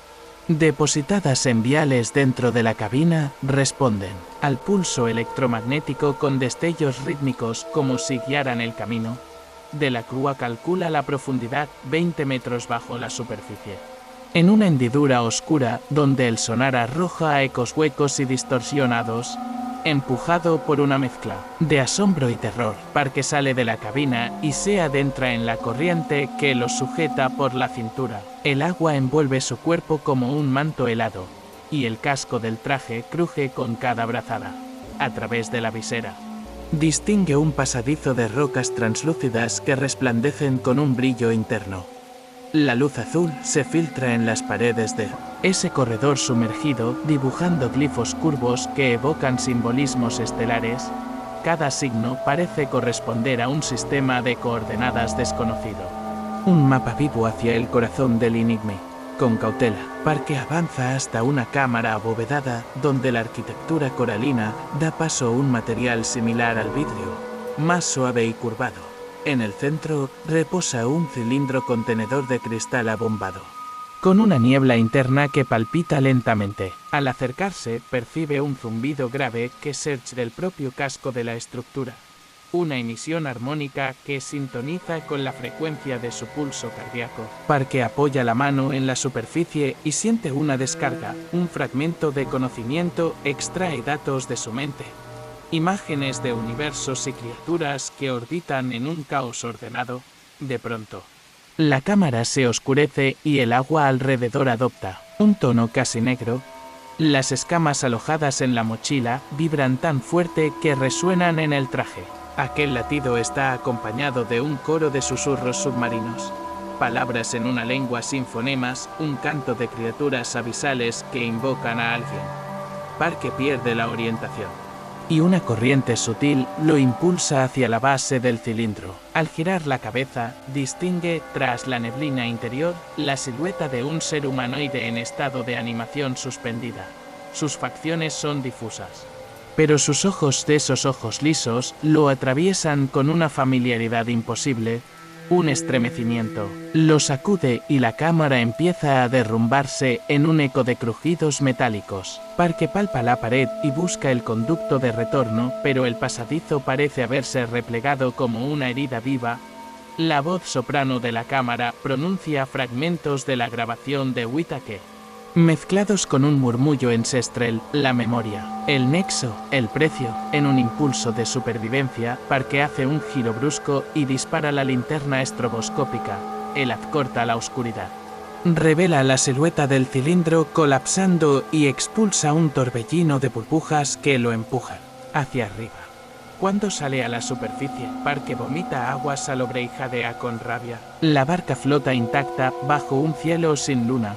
depositadas en viales dentro de la cabina, responden al pulso electromagnético con destellos rítmicos como si guiaran el camino. De la Cruz calcula la profundidad, 20 metros bajo la superficie. En una hendidura oscura, donde el sonar arroja ecos huecos y distorsionados, empujado por una mezcla de asombro y terror, Parker sale de la cabina y se adentra en la corriente que lo sujeta por la cintura. El agua envuelve su cuerpo como un manto helado, y el casco del traje cruje con cada brazada. A través de la visera, distingue un pasadizo de rocas translúcidas que resplandecen con un brillo interno. La luz azul se filtra en las paredes de ese corredor sumergido, dibujando glifos curvos que evocan simbolismos estelares. Cada signo parece corresponder a un sistema de coordenadas desconocido. Un mapa vivo hacia el corazón del enigma. Con cautela, Parker avanza hasta una cámara abovedada donde la arquitectura coralina da paso a un material similar al vidrio, más suave y curvado. En el centro reposa un cilindro contenedor de cristal abombado, con una niebla interna que palpita lentamente. Al acercarse, percibe un zumbido grave que surge del propio casco de la estructura, una emisión armónica que sintoniza con la frecuencia de su pulso cardíaco. Parker apoya la mano en la superficie y siente una descarga. Un fragmento de conocimiento extrae datos de su mente. Imágenes de universos y criaturas que orbitan en un caos ordenado. De pronto, la cámara se oscurece y el agua alrededor adopta un tono casi negro. Las escamas alojadas en la mochila vibran tan fuerte que resuenan en el traje. Aquel latido está acompañado de un coro de susurros submarinos. Palabras en una lengua sin fonemas, un canto de criaturas abisales que invocan a alguien. Parque pierde la orientación, y una corriente sutil lo impulsa hacia la base del cilindro. Al girar la cabeza, distingue, tras la neblina interior, la silueta de un ser humanoide en estado de animación suspendida. Sus facciones son difusas, pero sus ojos, de esos ojos lisos, lo atraviesan con una familiaridad imposible. Un estremecimiento lo sacude y la cámara empieza a derrumbarse en un eco de crujidos metálicos. Parque palpa la pared y busca el conducto de retorno, pero el pasadizo parece haberse replegado como una herida viva. La voz soprano de la cámara pronuncia fragmentos de la grabación de Whittaker, mezclados con un murmullo ancestral, la memoria, el nexo, el precio. En un impulso de supervivencia, Parque hace un giro brusco y dispara la linterna estroboscópica. El haz corta la oscuridad, revela la silueta del cilindro colapsando y expulsa un torbellino de burbujas que lo empujan hacia arriba. Cuando sale a la superficie, Parque vomita agua salobre y jadea con rabia. La barca flota intacta bajo un cielo sin luna.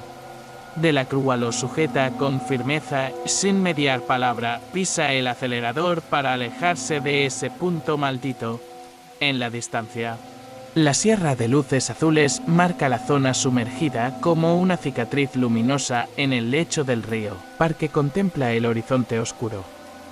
De la Crua lo sujeta con firmeza, sin mediar palabra, pisa el acelerador para alejarse de ese punto maldito. En la distancia, la sierra de luces azules marca la zona sumergida como una cicatriz luminosa en el lecho del río. Parque contempla el horizonte oscuro,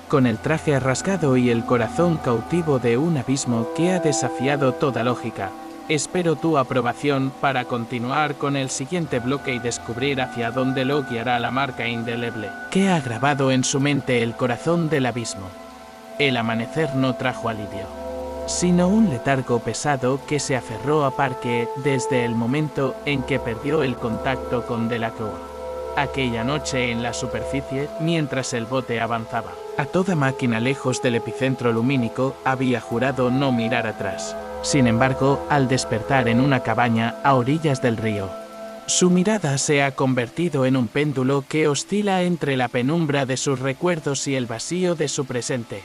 con el traje rasgado y el corazón cautivo de un abismo que ha desafiado toda lógica. Espero tu aprobación para continuar con el siguiente bloque y descubrir hacia dónde lo guiará la marca indeleble que ha grabado en su mente el corazón del abismo. El amanecer no trajo alivio, sino un letargo pesado que se aferró a Parque desde el momento en que perdió el contacto con Delacroix. Aquella noche en la superficie, mientras el bote avanzaba a toda máquina lejos del epicentro lumínico, había jurado no mirar atrás. Sin embargo, al despertar en una cabaña a orillas del río, su mirada se ha convertido en un péndulo que oscila entre la penumbra de sus recuerdos y el vacío de su presente.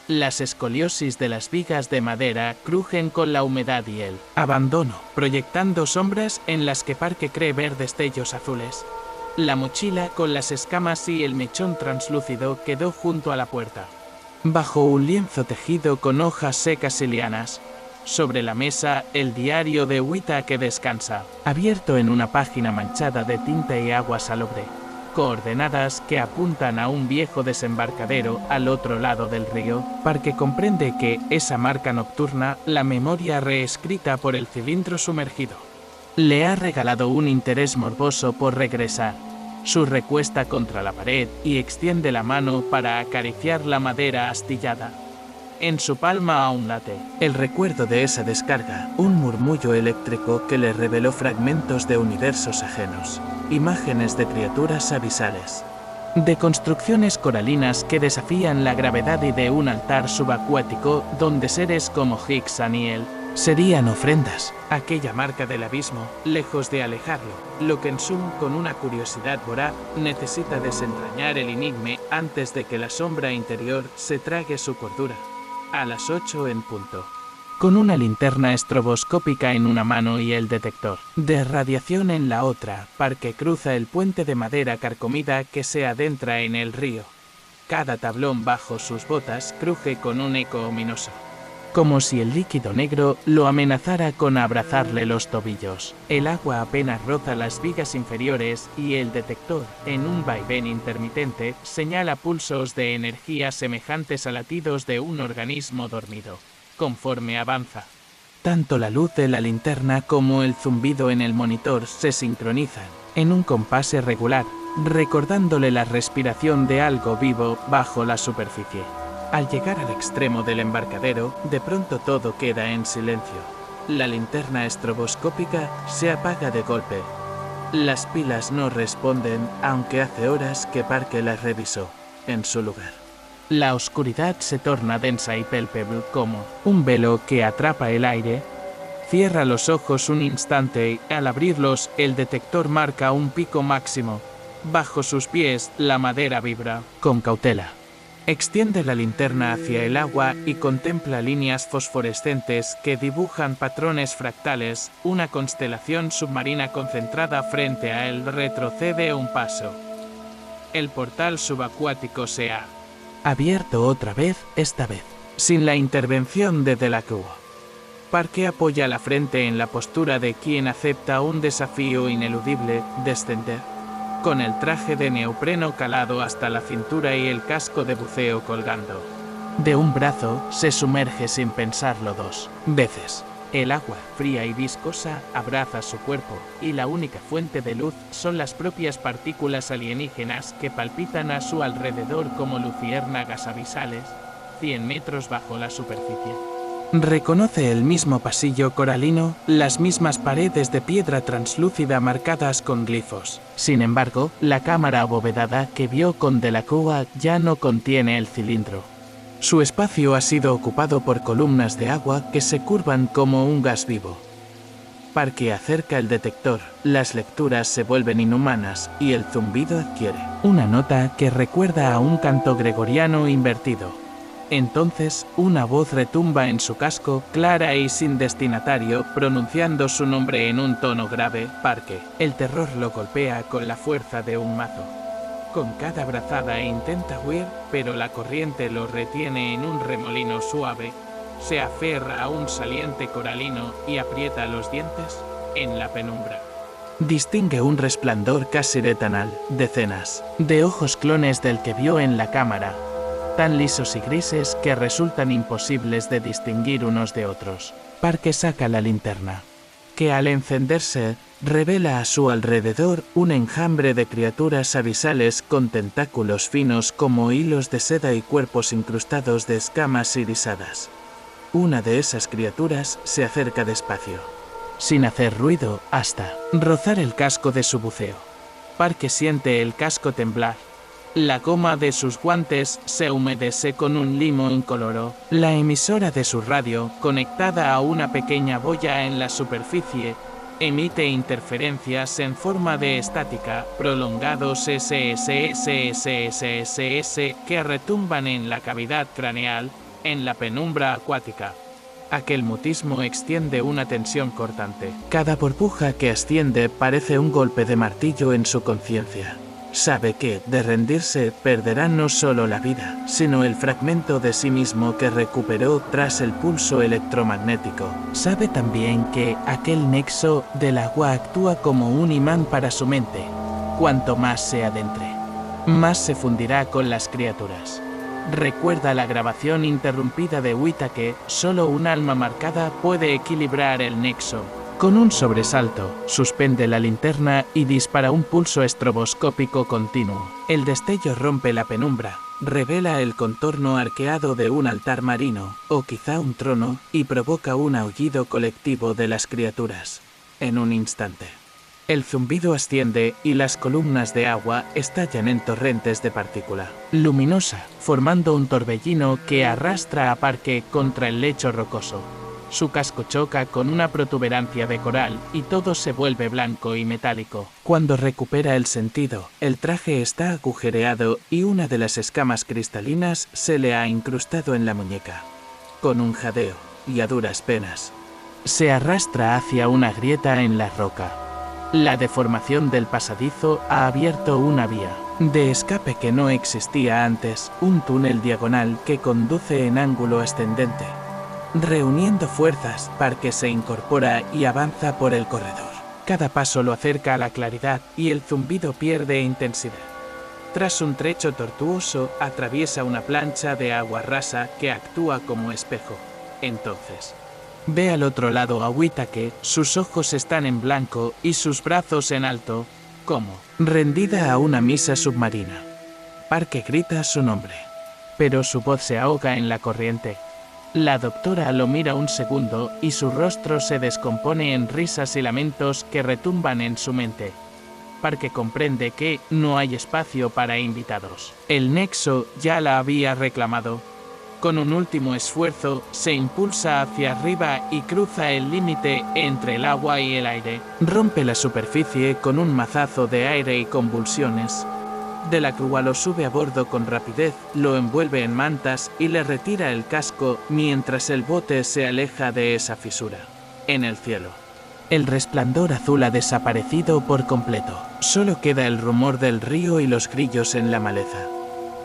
Las escoliosis de las vigas de madera crujen con la humedad y el abandono, proyectando sombras en las que Parque cree ver destellos azules. La mochila con las escamas y el mechón translúcido quedó junto a la puerta, bajo un lienzo tejido con hojas secas y lianas. Sobre la mesa, el diario de Whittaker descansa, abierto en una página manchada de tinta y agua salobre. Coordenadas que apuntan a un viejo desembarcadero al otro lado del río. Parque comprende que esa marca nocturna, la memoria reescrita por el cilindro sumergido, le ha regalado un interés morboso por regresar. Su recuesta contra la pared y extiende la mano para acariciar la madera astillada. En su palma aún late el recuerdo de esa descarga, un murmullo eléctrico que le reveló fragmentos de universos ajenos, imágenes de criaturas abisales, de construcciones coralinas que desafían la gravedad y de un altar subacuático donde seres como Higgs y él serían ofrendas. Aquella marca del abismo, lejos de alejarlo, lo que en sum, con una curiosidad voraz, necesita desentrañar el enigma antes de que la sombra interior se trague su cordura. A las 8 en punto, con una linterna estroboscópica en una mano y el detector de radiación en la otra, Parque cruza el puente de madera carcomida que se adentra en el río. Cada tablón bajo sus botas cruje con un eco ominoso, como si el líquido negro lo amenazara con abrazarle los tobillos. El agua apenas roza las vigas inferiores y el detector, en un vaivén intermitente, señala pulsos de energía semejantes a latidos de un organismo dormido. Conforme avanza, tanto la luz de la linterna como el zumbido en el monitor se sincronizan en un compás irregular, recordándole la respiración de algo vivo bajo la superficie. Al llegar al extremo del embarcadero, de pronto todo queda en silencio. La linterna estroboscópica se apaga de golpe. Las pilas no responden, aunque hace horas que Parque las revisó. En su lugar, La oscuridad se torna densa y palpable como un velo que atrapa el aire. Cierra los ojos un instante y, al abrirlos, el detector marca un pico máximo. Bajo sus pies, la madera vibra. Con cautela. Extiende la linterna hacia el agua y contempla líneas fosforescentes que dibujan patrones fractales. Una constelación submarina concentrada frente a él retrocede un paso. El portal subacuático se ha abierto otra vez, esta vez sin la intervención de Delacroix. Parker apoya la frente en la postura de quien acepta un desafío ineludible: descender. Con el traje de neopreno calado hasta la cintura y el casco de buceo colgando de un brazo, se sumerge sin pensarlo 2 veces. El agua, fría y viscosa, abraza su cuerpo, y la única fuente de luz son las propias partículas alienígenas que palpitan a su alrededor como luciérnagas abisales, 100 metros bajo la superficie. Reconoce el mismo pasillo coralino, las mismas paredes de piedra translúcida marcadas con glifos. Sin embargo, la cámara abovedada que vio con Delacroix ya no contiene el cilindro. Su espacio ha sido ocupado por columnas de agua que se curvan como un gas vivo. Parker acerca el detector, las lecturas se vuelven inhumanas y el zumbido adquiere una nota que recuerda a un canto gregoriano invertido. Entonces, una voz retumba en su casco, clara y sin destinatario, pronunciando su nombre en un tono grave: Parker. El terror lo golpea con la fuerza de un mazo. Con cada brazada intenta huir, pero la corriente lo retiene en un remolino suave. Se aferra a un saliente coralino y aprieta los dientes en la penumbra. Distingue un resplandor casi retinal, decenas de ojos clones del que vio en la cámara, tan lisos y grises que resultan imposibles de distinguir unos de otros. Parker saca la linterna, que al encenderse, revela a su alrededor un enjambre de criaturas abisales con tentáculos finos como hilos de seda y cuerpos incrustados de escamas irisadas. Una de esas criaturas se acerca despacio, sin hacer ruido, hasta rozar el casco de su buceo. Parker siente el casco temblar. La goma de sus guantes se humedece con un limo incoloro. La emisora de su radio, conectada a una pequeña boya en la superficie, emite interferencias en forma de estática, prolongados SSSSSSS que retumban en la cavidad craneal, en la penumbra acuática. Aquel mutismo extiende una tensión cortante. Cada burbuja que asciende parece un golpe de martillo en su conciencia. Sabe que, de rendirse, perderá no solo la vida, sino el fragmento de sí mismo que recuperó tras el pulso electromagnético. Sabe también que aquel nexo del agua actúa como un imán para su mente. Cuanto más se adentre, más se fundirá con las criaturas. Recuerda la grabación interrumpida de Whittaker: solo un alma marcada puede equilibrar el nexo. Con un sobresalto, suspende la linterna y dispara un pulso estroboscópico continuo. El destello rompe la penumbra, revela el contorno arqueado de un altar marino, o quizá un trono, y provoca un aullido colectivo de las criaturas. En un instante, el zumbido asciende y las columnas de agua estallan en torrentes de partícula luminosa, formando un torbellino que arrastra a Parker contra el lecho rocoso. Su casco choca con una protuberancia de coral y todo se vuelve blanco y metálico. Cuando recupera el sentido, el traje está agujereado y una de las escamas cristalinas se le ha incrustado en la muñeca. Con un jadeo, y a duras penas, se arrastra hacia una grieta en la roca. La deformación del pasadizo ha abierto una vía de escape que no existía antes, un túnel diagonal que conduce en ángulo ascendente. Reuniendo fuerzas, Parker se incorpora y avanza por el corredor. Cada paso lo acerca a la claridad y el zumbido pierde intensidad. Tras un trecho tortuoso, atraviesa una plancha de agua rasa que actúa como espejo. Entonces, ve al otro lado a Whittaker, sus ojos están en blanco y sus brazos en alto, como rendida a una misa submarina. Parker grita su nombre, pero su voz se ahoga en la corriente. La doctora lo mira un segundo y su rostro se descompone en risas y lamentos que retumban en su mente. Parque comprende que no hay espacio para invitados. El nexo ya la había reclamado. Con un último esfuerzo, se impulsa hacia arriba y cruza el límite entre el agua y el aire. Rompe la superficie con un mazazo de aire y convulsiones. Delacruz lo sube a bordo con rapidez, lo envuelve en mantas y le retira el casco mientras el bote se aleja de esa fisura. En el cielo, el resplandor azul ha desaparecido por completo. Solo queda el rumor del río y los grillos en la maleza.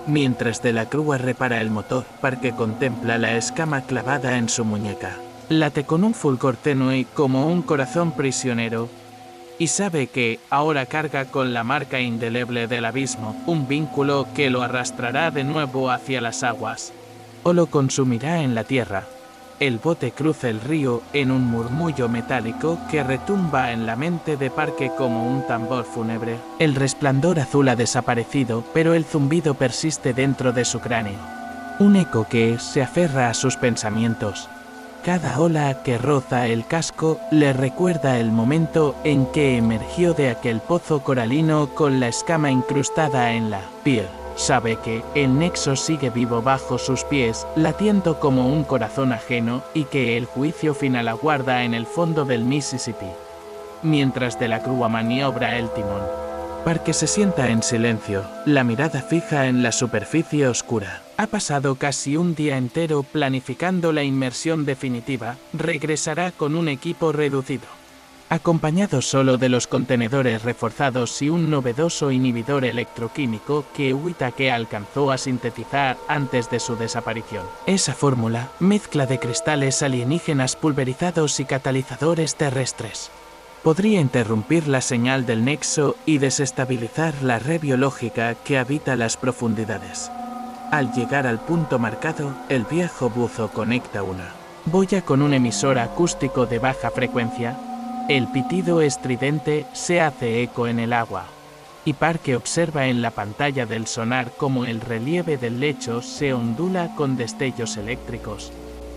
Mientras Delacruz repara el motor, Parque contempla la escama clavada en su muñeca. Late con un fulgor tenue como un corazón prisionero, y sabe que ahora carga con la marca indeleble del abismo, un vínculo que lo arrastrará de nuevo hacia las aguas, o lo consumirá en la tierra. El bote cruza el río en un murmullo metálico que retumba en la mente de Parque como un tambor fúnebre. El resplandor azul ha desaparecido, pero el zumbido persiste dentro de su cráneo. Un eco que se aferra a sus pensamientos. Cada ola que roza el casco le recuerda el momento en que emergió de aquel pozo coralino con la escama incrustada en la piel. Sabe que el nexo sigue vivo bajo sus pies, latiendo como un corazón ajeno, y que el juicio final aguarda en el fondo del Mississippi. Mientras Delacruz maniobra el timón, Parque se sienta en silencio, la mirada fija en la superficie oscura. Ha pasado casi un día entero planificando la inmersión definitiva. Regresará con un equipo reducido, acompañado solo de los contenedores reforzados y un novedoso inhibidor electroquímico que Whittaker alcanzó a sintetizar antes de su desaparición. Esa fórmula, mezcla de cristales alienígenas pulverizados y catalizadores terrestres, podría interrumpir la señal del nexo y desestabilizar la red biológica que habita las profundidades. Al llegar al punto marcado, el viejo buzo conecta una boya con un emisor acústico de baja frecuencia. El pitido estridente se hace eco en el agua, y Parque observa en la pantalla del sonar cómo el relieve del lecho se ondula con destellos eléctricos.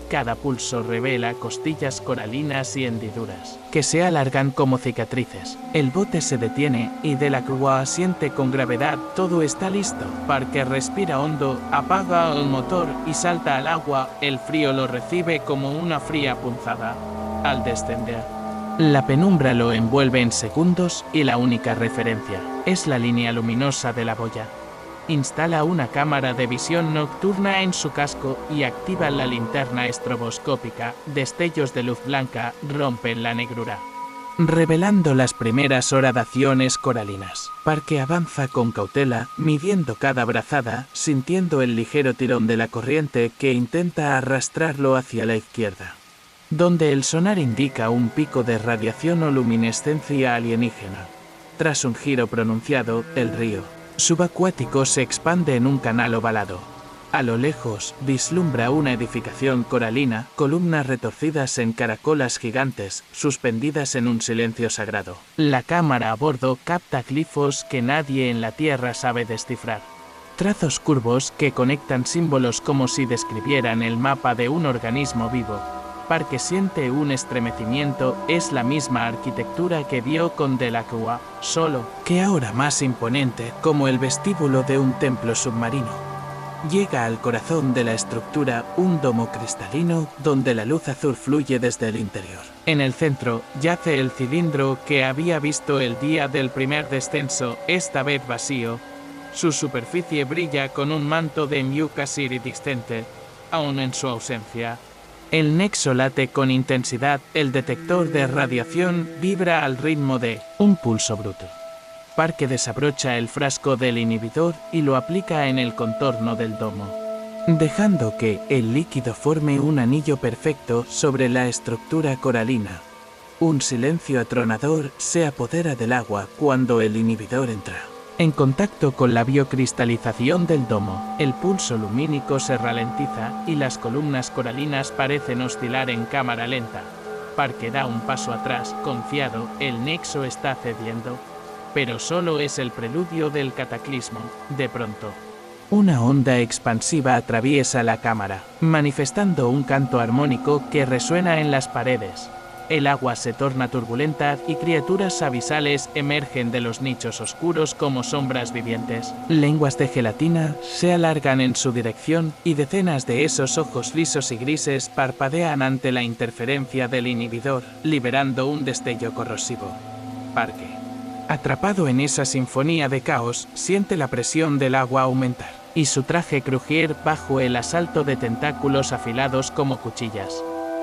Cada pulso revela costillas coralinas y hendiduras, que se alargan como cicatrices. El bote se detiene y Delacruz asiente con gravedad. Todo está listo. Parque respira hondo, apaga el motor y salta al agua. El frío lo recibe como una fría punzada. Al descender, la penumbra lo envuelve en segundos y la única referencia es la línea luminosa de la boya. Instala una cámara de visión nocturna en su casco y activa la linterna estroboscópica. Destellos de luz blanca rompen la negrura, revelando las primeras horadaciones coralinas. Parque avanza con cautela, midiendo cada brazada, sintiendo el ligero tirón de la corriente que intenta arrastrarlo hacia la izquierda, donde el sonar indica un pico de radiación o luminescencia alienígena. Tras un giro pronunciado, el río subacuático se expande en un canal ovalado. A lo lejos, vislumbra una edificación coralina, columnas retorcidas en caracolas gigantes, suspendidas en un silencio sagrado. La cámara a bordo capta glifos que nadie en la Tierra sabe descifrar. Trazos curvos que conectan símbolos como si describieran el mapa de un organismo vivo. Parque siente un estremecimiento. Es la misma arquitectura que vio con Delacruz, solo que ahora más imponente, como el vestíbulo de un templo submarino. Llega al corazón de la estructura, un domo cristalino donde la luz azul fluye desde el interior. En el centro yace el cilindro que había visto el día del primer descenso, esta vez vacío. Su superficie brilla con un manto de mucus iridiscente, aun en su ausencia. El nexo late con intensidad, el detector de radiación vibra al ritmo de un pulso bruto. Parque desabrocha el frasco del inhibidor y lo aplica en el contorno del domo, dejando que el líquido forme un anillo perfecto sobre la estructura coralina. Un silencio atronador se apodera del agua cuando el inhibidor entra en contacto con la biocristalización del domo. El pulso lumínico se ralentiza y las columnas coralinas parecen oscilar en cámara lenta. Parque da un paso atrás, confiado. El nexo está cediendo, pero solo es el preludio del cataclismo. De pronto, una onda expansiva atraviesa la cámara, manifestando un canto armónico que resuena en las paredes. El agua se torna turbulenta y criaturas abisales emergen de los nichos oscuros como sombras vivientes. Lenguas de gelatina se alargan en su dirección y decenas de esos ojos lisos y grises parpadean ante la interferencia del inhibidor, liberando un destello corrosivo. Parque, atrapado en esa sinfonía de caos, siente la presión del agua aumentar y su traje crujir bajo el asalto de tentáculos afilados como cuchillas.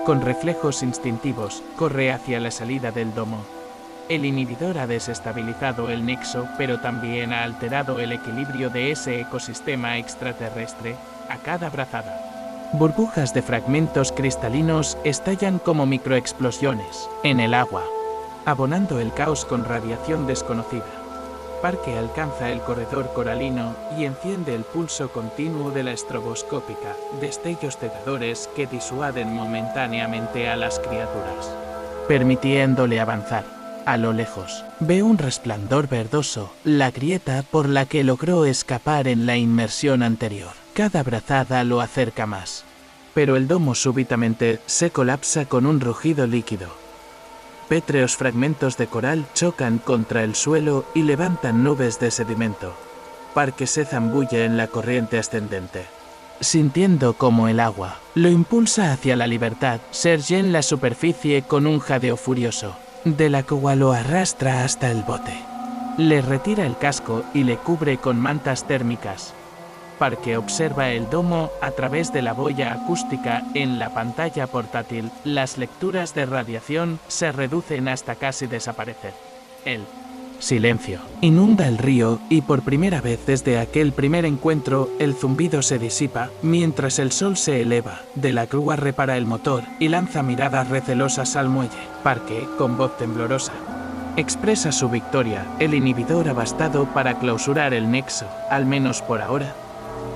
Con reflejos instintivos, corre hacia la salida del domo. El inhibidor ha desestabilizado el nexo, pero también ha alterado el equilibrio de ese ecosistema extraterrestre a cada brazada. Burbujas de fragmentos cristalinos estallan como microexplosiones en el agua, abonando el caos con radiación desconocida. Parque alcanza el corredor coralino y enciende el pulso continuo de la estroboscópica, destellos cegadores que disuaden momentáneamente a las criaturas, permitiéndole avanzar. A lo lejos, ve un resplandor verdoso, la grieta por la que logró escapar en la inmersión anterior. Cada brazada lo acerca más, pero el domo súbitamente se colapsa con un rugido líquido. Pétreos fragmentos de coral chocan contra el suelo y levantan nubes de sedimento. Parque se zambulle en la corriente ascendente, sintiendo como el agua lo impulsa hacia la libertad. Se ergue en la superficie con un jadeo furioso, de la cual lo arrastra hasta el bote. Le retira el casco y le cubre con mantas térmicas. Parque observa el domo a través de la boya acústica en la pantalla portátil. Las lecturas de radiación se reducen hasta casi desaparecer. El silencio inunda el río y por primera vez desde aquel primer encuentro el zumbido se disipa mientras el sol se eleva. De la grúa repara el motor y lanza miradas recelosas al muelle. Parque, con voz temblorosa, expresa su victoria. El inhibidor ha bastado para clausurar el nexo, al menos por ahora.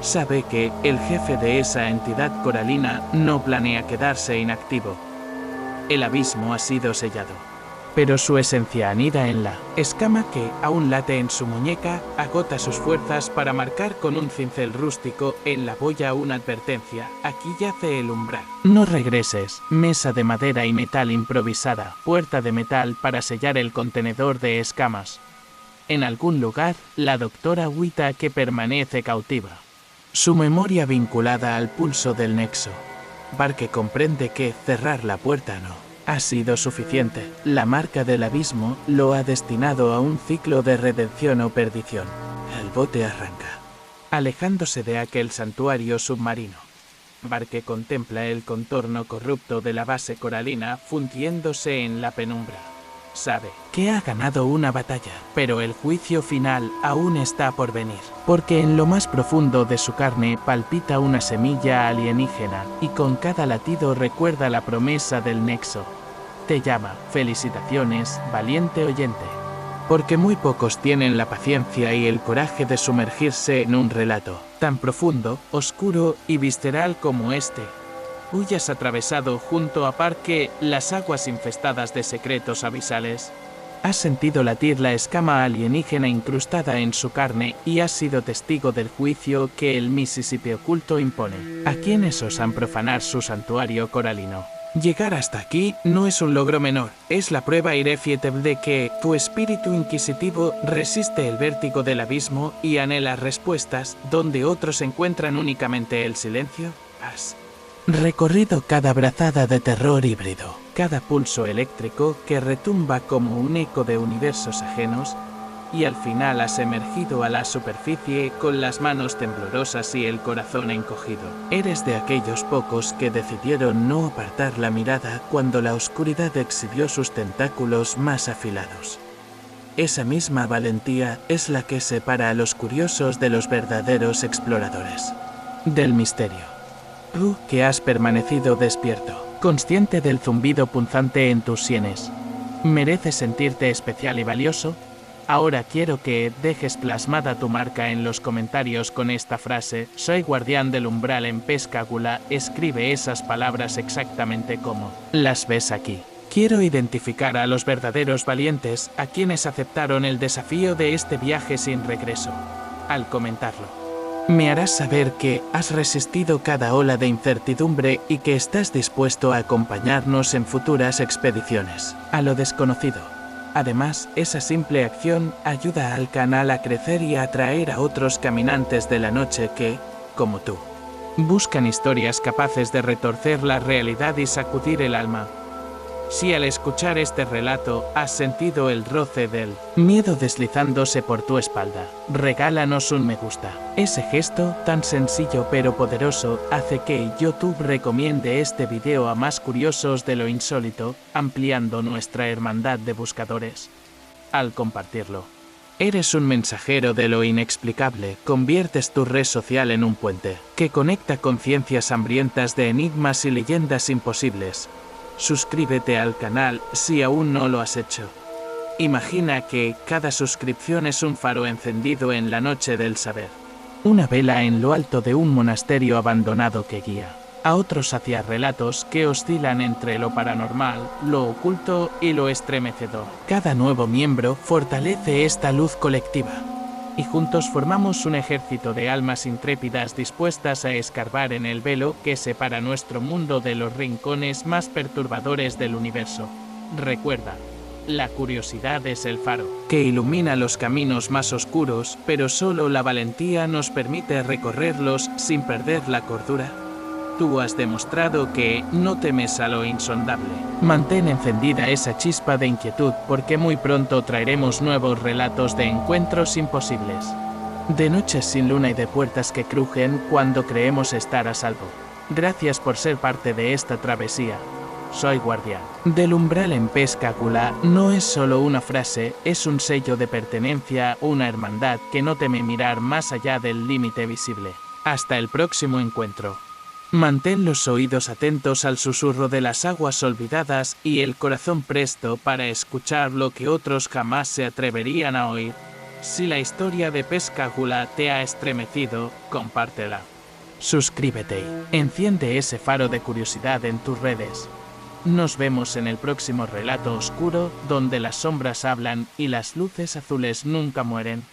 Sabe que el jefe de esa entidad coralina no planea quedarse inactivo. El abismo ha sido sellado, pero su esencia anida en la escama que aún late en su muñeca. Agota sus fuerzas para marcar con un cincel rústico en la boya una advertencia. Aquí yace el umbral. No regreses. Mesa de madera y metal improvisada. Puerta de metal para sellar el contenedor de escamas. En algún lugar, la doctora Wita que permanece cautiva. Su memoria vinculada al pulso del nexo. Parque comprende que cerrar la puerta no ha sido suficiente. La marca del abismo lo ha destinado a un ciclo de redención o perdición. El bote arranca, alejándose de aquel santuario submarino. Parque contempla el contorno corrupto de la base coralina fundiéndose en la penumbra. Sabe que ha ganado una batalla, pero el juicio final aún está por venir, porque en lo más profundo de su carne palpita una semilla alienígena y con cada latido recuerda la promesa del nexo. Te llama. Felicitaciones, valiente oyente, porque muy pocos tienen la paciencia y el coraje de sumergirse en un relato tan profundo, oscuro y visceral como este. Huyas atravesado junto a Parque las aguas infestadas de secretos abisales. Has sentido latir la escama alienígena incrustada en su carne y has sido testigo del juicio que el Mississippi oculto impone a quienes osan profanar su santuario coralino. Llegar hasta aquí no es un logro menor, es la prueba irrefutable de que tu espíritu inquisitivo resiste el vértigo del abismo y anhela respuestas donde otros encuentran únicamente el silencio. Has recorrido cada brazada de terror híbrido, cada pulso eléctrico que retumba como un eco de universos ajenos, y al final has emergido a la superficie con las manos temblorosas y el corazón encogido. Eres de aquellos pocos que decidieron no apartar la mirada cuando la oscuridad exhibió sus tentáculos más afilados. Esa misma valentía es la que separa a los curiosos de los verdaderos exploradores del misterio. Tú, que has permanecido despierto, consciente del zumbido punzante en tus sienes, ¿mereces sentirte especial y valioso? Ahora quiero que dejes plasmada tu marca en los comentarios con esta frase: soy guardián del umbral en Pescágula. Escribe esas palabras exactamente como las ves aquí. Quiero identificar a los verdaderos valientes, a quienes aceptaron el desafío de este viaje sin regreso. Al comentarlo, Me harás saber que has resistido cada ola de incertidumbre y que estás dispuesto a acompañarnos en futuras expediciones a lo desconocido. Además, esa simple acción ayuda al canal a crecer y a atraer a otros caminantes de la noche que, como tú, buscan historias capaces de retorcer la realidad y sacudir el alma. Si al escuchar este relato has sentido el roce del miedo deslizándose por tu espalda, regálanos un me gusta. Ese gesto, tan sencillo pero poderoso, hace que YouTube recomiende este video a más curiosos de lo insólito, ampliando nuestra hermandad de buscadores. Al compartirlo, eres un mensajero de lo inexplicable, conviertes tu red social en un puente que conecta conciencias hambrientas de enigmas y leyendas imposibles. Suscríbete al canal si aún no lo has hecho. Imagina que cada suscripción es un faro encendido en la noche del saber. Una vela en lo alto de un monasterio abandonado que guía a otros hacia relatos que oscilan entre lo paranormal, lo oculto y lo estremecedor. Cada nuevo miembro fortalece esta luz colectiva, y juntos formamos un ejército de almas intrépidas dispuestas a escarbar en el velo que separa nuestro mundo de los rincones más perturbadores del universo. Recuerda, la curiosidad es el faro que ilumina los caminos más oscuros, pero solo la valentía nos permite recorrerlos sin perder la cordura. Tú has demostrado que no temes a lo insondable. Mantén encendida esa chispa de inquietud porque muy pronto traeremos nuevos relatos de encuentros imposibles, de noches sin luna y de puertas que crujen cuando creemos estar a salvo. Gracias por ser parte de esta travesía. Soy Guardián del Umbral en Pescágula. No es solo una frase, es un sello de pertenencia, una hermandad que no teme mirar más allá del límite visible. Hasta el próximo encuentro. Mantén los oídos atentos al susurro de las aguas olvidadas y el corazón presto para escuchar lo que otros jamás se atreverían a oír. Si la historia de Pescágula te ha estremecido, compártela. Suscríbete y enciende ese faro de curiosidad en tus redes. Nos vemos en el próximo relato oscuro donde las sombras hablan y las luces azules nunca mueren.